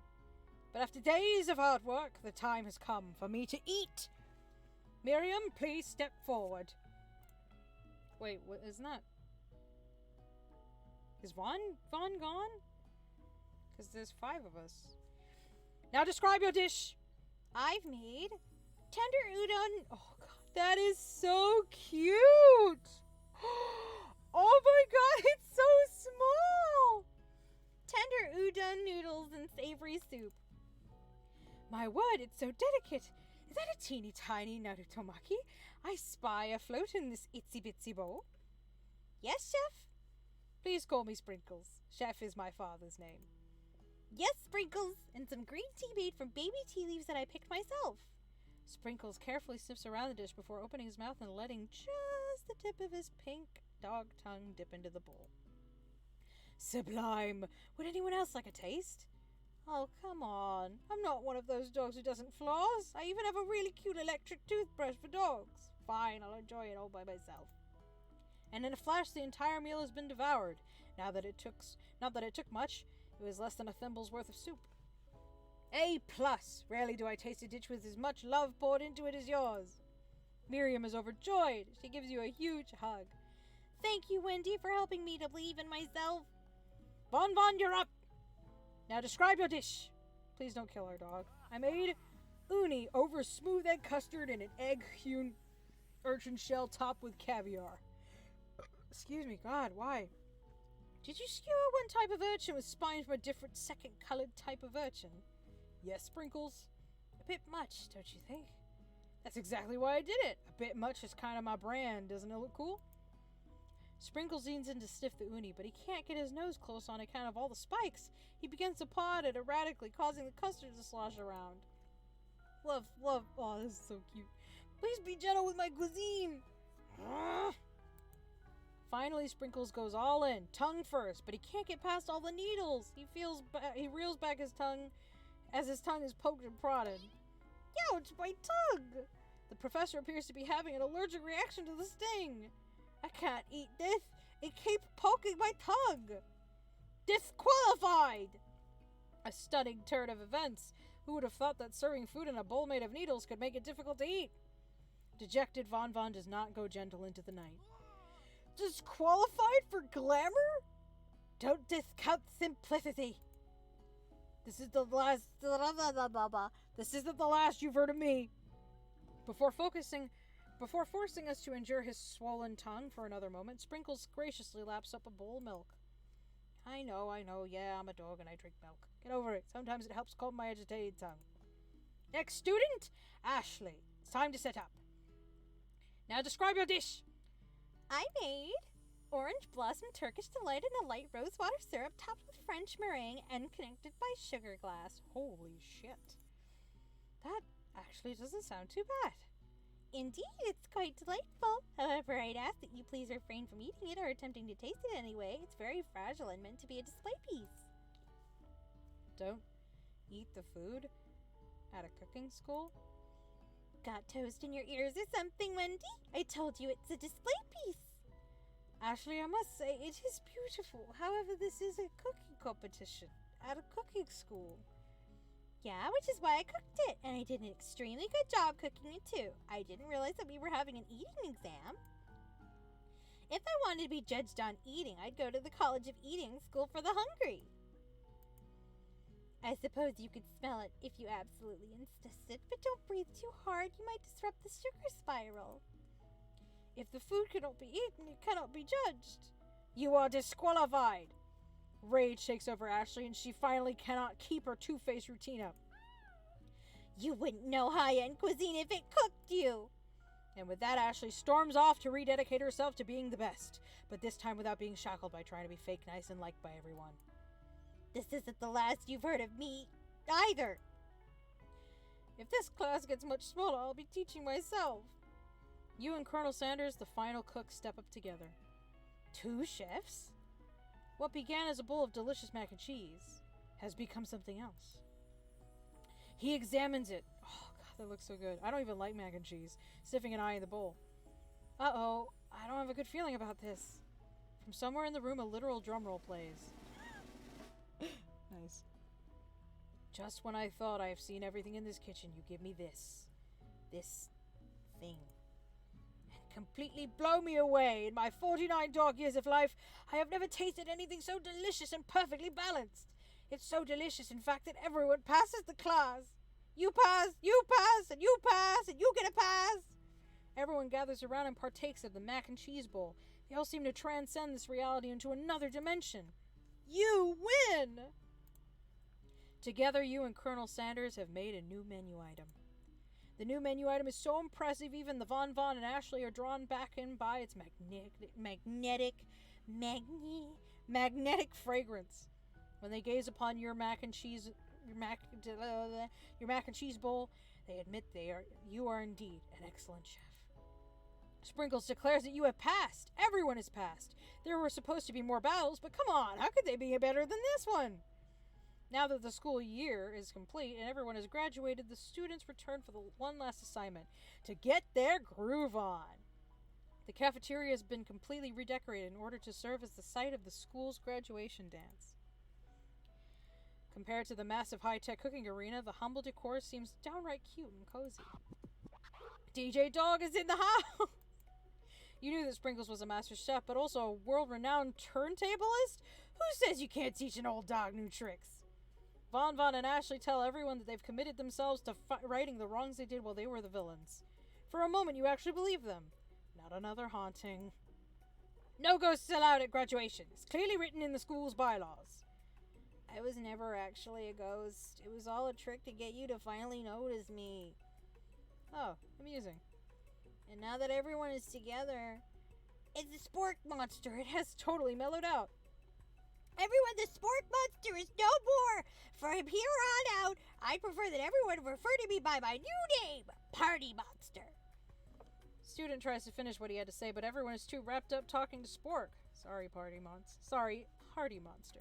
S2: But after days of hard work, the time has come for me to eat. Miriam, please step forward. Wait, what is that? Is Vaughn gone? Because there's 5 of us. Now describe your dish.
S3: I've made tender udon.
S2: Oh, God, that is so cute. Oh, my God, it's so small.
S3: Tender udon noodles and savory soup.
S2: My word, it's so delicate. Is that a teeny tiny narutomaki I spy afloat in this itsy bitsy bowl?
S3: Yes, chef?
S2: Please call me Sprinkles. Chef is my father's name.
S3: Yes, Sprinkles, and some green tea made from baby tea leaves that I picked myself.
S2: Sprinkles carefully sniffs around the dish before opening his mouth and letting just the tip of his pink dog tongue dip into the bowl. Sublime! Would anyone else like a taste? Oh, come on. I'm not one of those dogs who doesn't floss. I even have a really cute electric toothbrush for dogs. Fine, I'll enjoy it all by myself. And in a flash, the entire meal has been devoured. Not that it took much. It was less than a thimble's worth of soup. A+. Rarely do I taste a dish with as much love poured into it as yours. Miriam is overjoyed. She gives you a huge hug.
S3: Thank you, Wendy, for helping me to believe in myself.
S2: Von, you're up. Now describe your dish. Please don't kill our dog. I made uni over smooth egg custard and an egg-hewn urchin shell topped with caviar. Excuse me, God, why? Did you skewer one type of urchin with spines from a different second-colored type of urchin? Yes, Sprinkles. A bit much, don't you think? That's exactly why I did it. A bit much is kind of my brand. Doesn't it look cool? Sprinkles leans in to sniff the uni, but he can't get his nose close on account of all the spikes. He begins to paw at it erratically, causing the custard to slosh around. Love. Oh, this is so cute. Please be gentle with my cuisine. Finally, Sprinkles goes all in, tongue first, but he can't get past all the needles. He reels back his tongue as his tongue is poked and prodded. Ouch, my tongue! The professor appears to be having an allergic reaction to the sting. I can't eat this. It keeps poking my tongue. Disqualified! A stunning turn of events. Who would have thought that serving food in a bowl made of needles could make it difficult to eat? Dejected, Von Von does not go gentle into the night. Disqualified for glamour? Don't discount simplicity. This is the last. This isn't the last you've heard of me. Before forcing us to endure his swollen tongue for another moment, Sprinkles graciously laps up a bowl of milk. I know. Yeah, I'm a dog and I drink milk. Get over it. Sometimes it helps calm my agitated tongue. Next student, Ashley. It's time to set up. Now describe your dish.
S3: I made orange blossom Turkish delight in a light rosewater syrup topped with French meringue and connected by sugar glass.
S2: Holy shit. That actually doesn't sound too bad.
S3: Indeed, it's quite delightful. However, I'd ask that you please refrain from eating it or attempting to taste it anyway. It's very fragile and meant to be a display piece.
S2: Don't eat the food at a cooking school?
S3: Got toast in your ears or something, Wendy? I told you it's a display piece.
S2: Ashley, I must say, it is beautiful. However, this is a cooking competition at a cooking school.
S3: Yeah, which is why I cooked it, and I did an extremely good job cooking it too. I didn't realize that we were having an eating exam. If I wanted to be judged on eating, I'd go to the College of Eating School for the Hungry. I suppose you could smell it if you absolutely insisted, but don't breathe too hard. You might disrupt the sugar spiral.
S2: If the food cannot be eaten, it cannot be judged. You are disqualified. Rage takes over Ashley, and she finally cannot keep her two-faced routine up.
S3: You wouldn't know high-end cuisine if it cooked you.
S2: And with that, Ashley storms off to rededicate herself to being the best, but this time without being shackled by trying to be fake nice and liked by everyone.
S3: This isn't the last you've heard of me, either.
S2: If this class gets much smaller, I'll be teaching myself. You and Colonel Sanders, the final cook, step up together. Two chefs? What began as a bowl of delicious mac and cheese has become something else. He examines it. Oh, God, that looks so good. I don't even like mac and cheese. Sniffing an eye in the bowl. Uh-oh, I don't have a good feeling about this. From somewhere in the room, a literal drum roll plays. Nice. Just when I thought I have seen everything in this kitchen, you give me this. This thing. And completely blow me away. In my 49 dog years of life, I have never tasted anything so delicious and perfectly balanced. It's so delicious, in fact, that everyone passes the class. You pass, and you pass, and you get a pass. Everyone gathers around and partakes of the mac and cheese bowl. They all seem to transcend this reality into another dimension. You win! Together, you and Colonel Sanders have made a new menu item. The new menu item is so impressive, even the Von Von and Ashley are drawn back in by its magnetic fragrance. When they gaze upon your mac and cheese bowl, they admit you are indeed an excellent chef. Sprinkles declares that you have passed. Everyone has passed. There were supposed to be more battles, but come on, how could they be better than this one? Now that the school year is complete and everyone has graduated, the students return for the one last assignment, to get their groove on. The cafeteria has been completely redecorated in order to serve as the site of the school's graduation dance. Compared to the massive high-tech cooking arena, the humble decor seems downright cute and cozy. DJ Dog is in the house! You knew that Sprinkles was a master chef, but also a world-renowned turntablist? Who says you can't teach an old dog new tricks? Von Von and Ashley tell everyone that they've committed themselves to righting the wrongs they did while they were the villains. For a moment, you actually believe them. Not another haunting. No ghosts still out at graduation. It's clearly written in the school's bylaws.
S3: I was never actually a ghost. It was all a trick to get you to finally notice me.
S2: Oh, amusing.
S3: And now that everyone is together, it's a spork monster. It has
S2: Totally mellowed out.
S3: everyone. The spork monster is no more. From here on out, I prefer that everyone refer to me by my new name, Party Monster.
S2: Student tries to finish what he had to say, but everyone is too wrapped up talking to Spork. Sorry, Party Monster.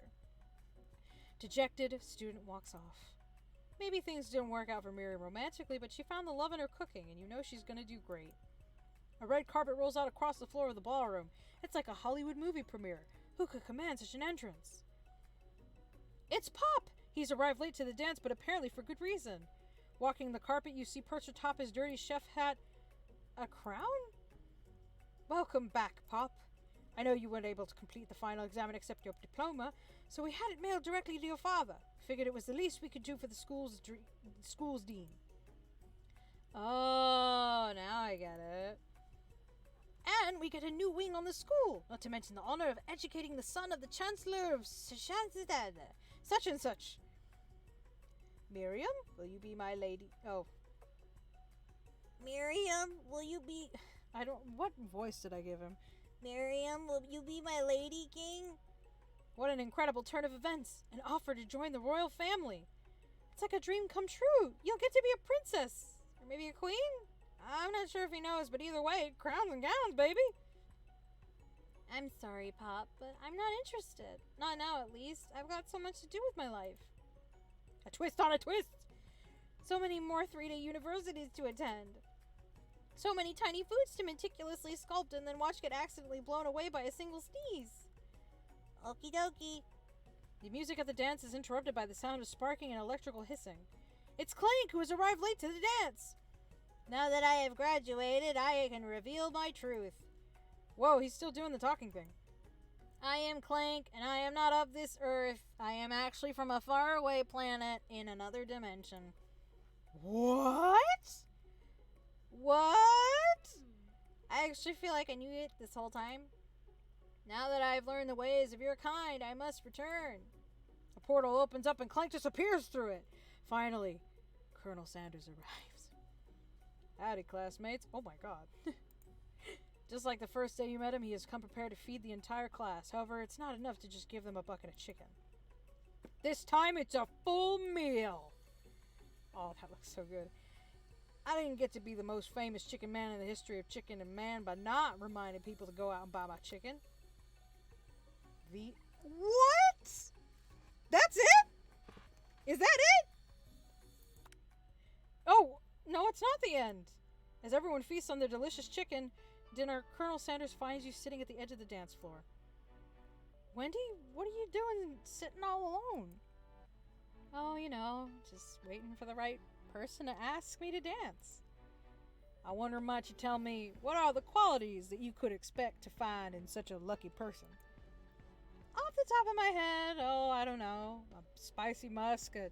S2: Dejected, student walks off. Maybe things didn't work out for Miriam romantically, but she found the love in her cooking, and you know she's gonna do great. A red carpet rolls out across the floor of the ballroom. It's like a Hollywood movie premiere. Who could command such an entrance? It's Pop! He's arrived late to the dance, but apparently for good reason. Walking the carpet, you see perched atop his dirty chef hat a crown? Welcome back, Pop. I know you weren't able to complete the final exam and accept your diploma, so we had it mailed directly to your father. Figured it was the least we could do for the school's dean. Oh, now I get it. And we get a new wing on the school, not to mention the honor of educating the son of the Chancellor of such and such. Miriam, will you be my lady? Oh.
S3: Miriam, will you be...
S2: What voice did I give him?
S3: Miriam, will you be my lady king?
S2: What an incredible turn of events. An offer to join the royal family. It's like a dream come true. You'll get to be a princess. Or maybe a queen? I'm not sure if he knows, but either way, crowns and gowns, baby.
S3: I'm sorry, Pop, but I'm not interested. Not now, at least. I've got so much to do with my life.
S2: A twist on a twist. So many more 3-day universities to attend. So many tiny foods to meticulously sculpt and then watch get accidentally blown away by a single sneeze.
S3: Okie dokie.
S2: The music at the dance is interrupted by the sound of sparking and electrical hissing. It's Clank, who has arrived late to the dance.
S3: Now that I have graduated, I can reveal my truth.
S2: Whoa, he's still doing the talking thing.
S3: I am Clank, and I am not of this earth. I am actually from a faraway planet in another dimension.
S2: What?
S3: What? I actually feel like I knew it this whole time. Now that I've learned the ways of your kind, I must return.
S2: A portal opens up and Clank disappears through it. Finally, Colonel Sanders arrives. Howdy, classmates. Oh my god. Just like the first day you met him, he has come prepared to feed the entire class. However, it's not enough to just give them a bucket of chicken. This time, it's a full meal. Oh, that looks so good. I didn't get to be the most famous chicken man in the history of chicken and man by not reminding people to go out and buy my chicken. What? That's it? Is that it? Oh, no, it's not the end. As everyone feasts on their delicious chicken dinner, Colonel Sanders finds you sitting at the edge of the dance floor. Wendy, what are you doing sitting all alone? Oh, you know, just waiting for the right person to ask me to dance. I wonder might you tell me, what are the qualities that you could expect to find in such a lucky person? Off the top of my head, oh, I don't know, a spicy musk, a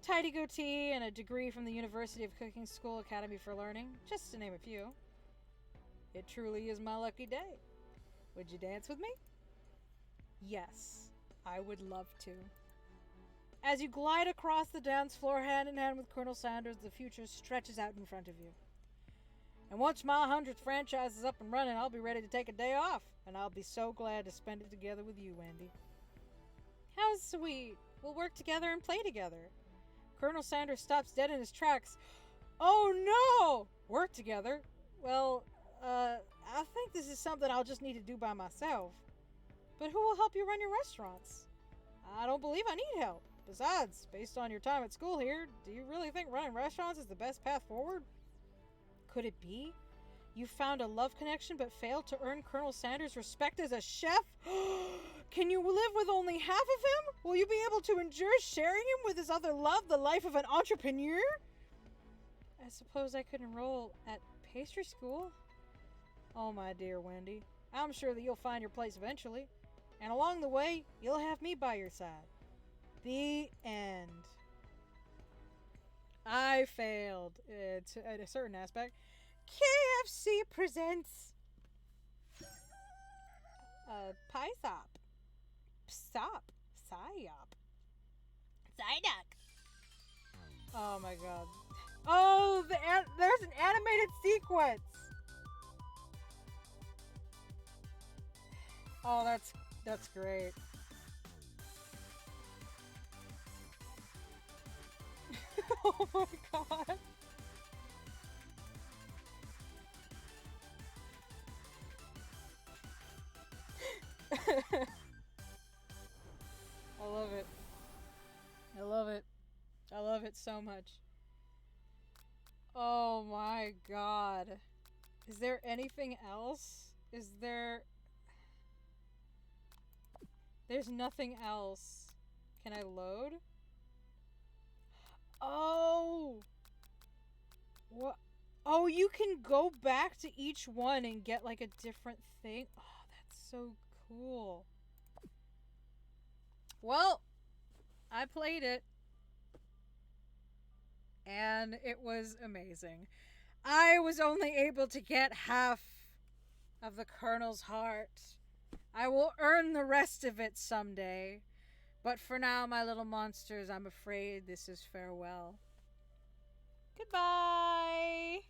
S2: tidy goatee, and a degree from the University of Cooking School Academy for Learning, just to name a few. It truly is my lucky day. Would you dance with me? Yes, I would love to. As you glide across the dance floor hand in hand with Colonel Sanders, the future stretches out in front of you. And once my 100th franchise is up and running, I'll be ready to take a day off. And I'll be so glad to spend it together with you, Wendy. How sweet. We'll work together and play together. Colonel Sanders stops dead in his tracks. Oh no! Work together? Well, I think this is something I'll just need to do by myself. But who will help you run your restaurants? I don't believe I need help. Besides, based on your time at school here, do you really think running restaurants is the best path forward? Could it be? You found a love connection but failed to earn Colonel Sanders' respect as a chef? Can you live with only half of him? Will you be able to endure sharing him with his other love, the life of an entrepreneur? I suppose I could enroll at pastry school? Oh, my dear Wendy, I'm sure that you'll find your place eventually. And along the way, you'll have me by your side. The end. I failed at a certain aspect. KFC presents... pie sop. Stop. Psyop.
S3: Psyduck.
S2: Oh my god. Oh, there's an animated sequence. Oh, that's great. Oh my god. I love it. I love it. I love it so much. Oh my god. Is there anything else? Is there... There's nothing else. Can I load? Oh! What? Oh, you can go back to each one and get like a different thing. Oh, that's so cool. Well, I played it. And it was amazing. I was only able to get half of the Colonel's heart. I will earn the rest of it someday. But for now, my little monsters, I'm afraid this is farewell. Goodbye!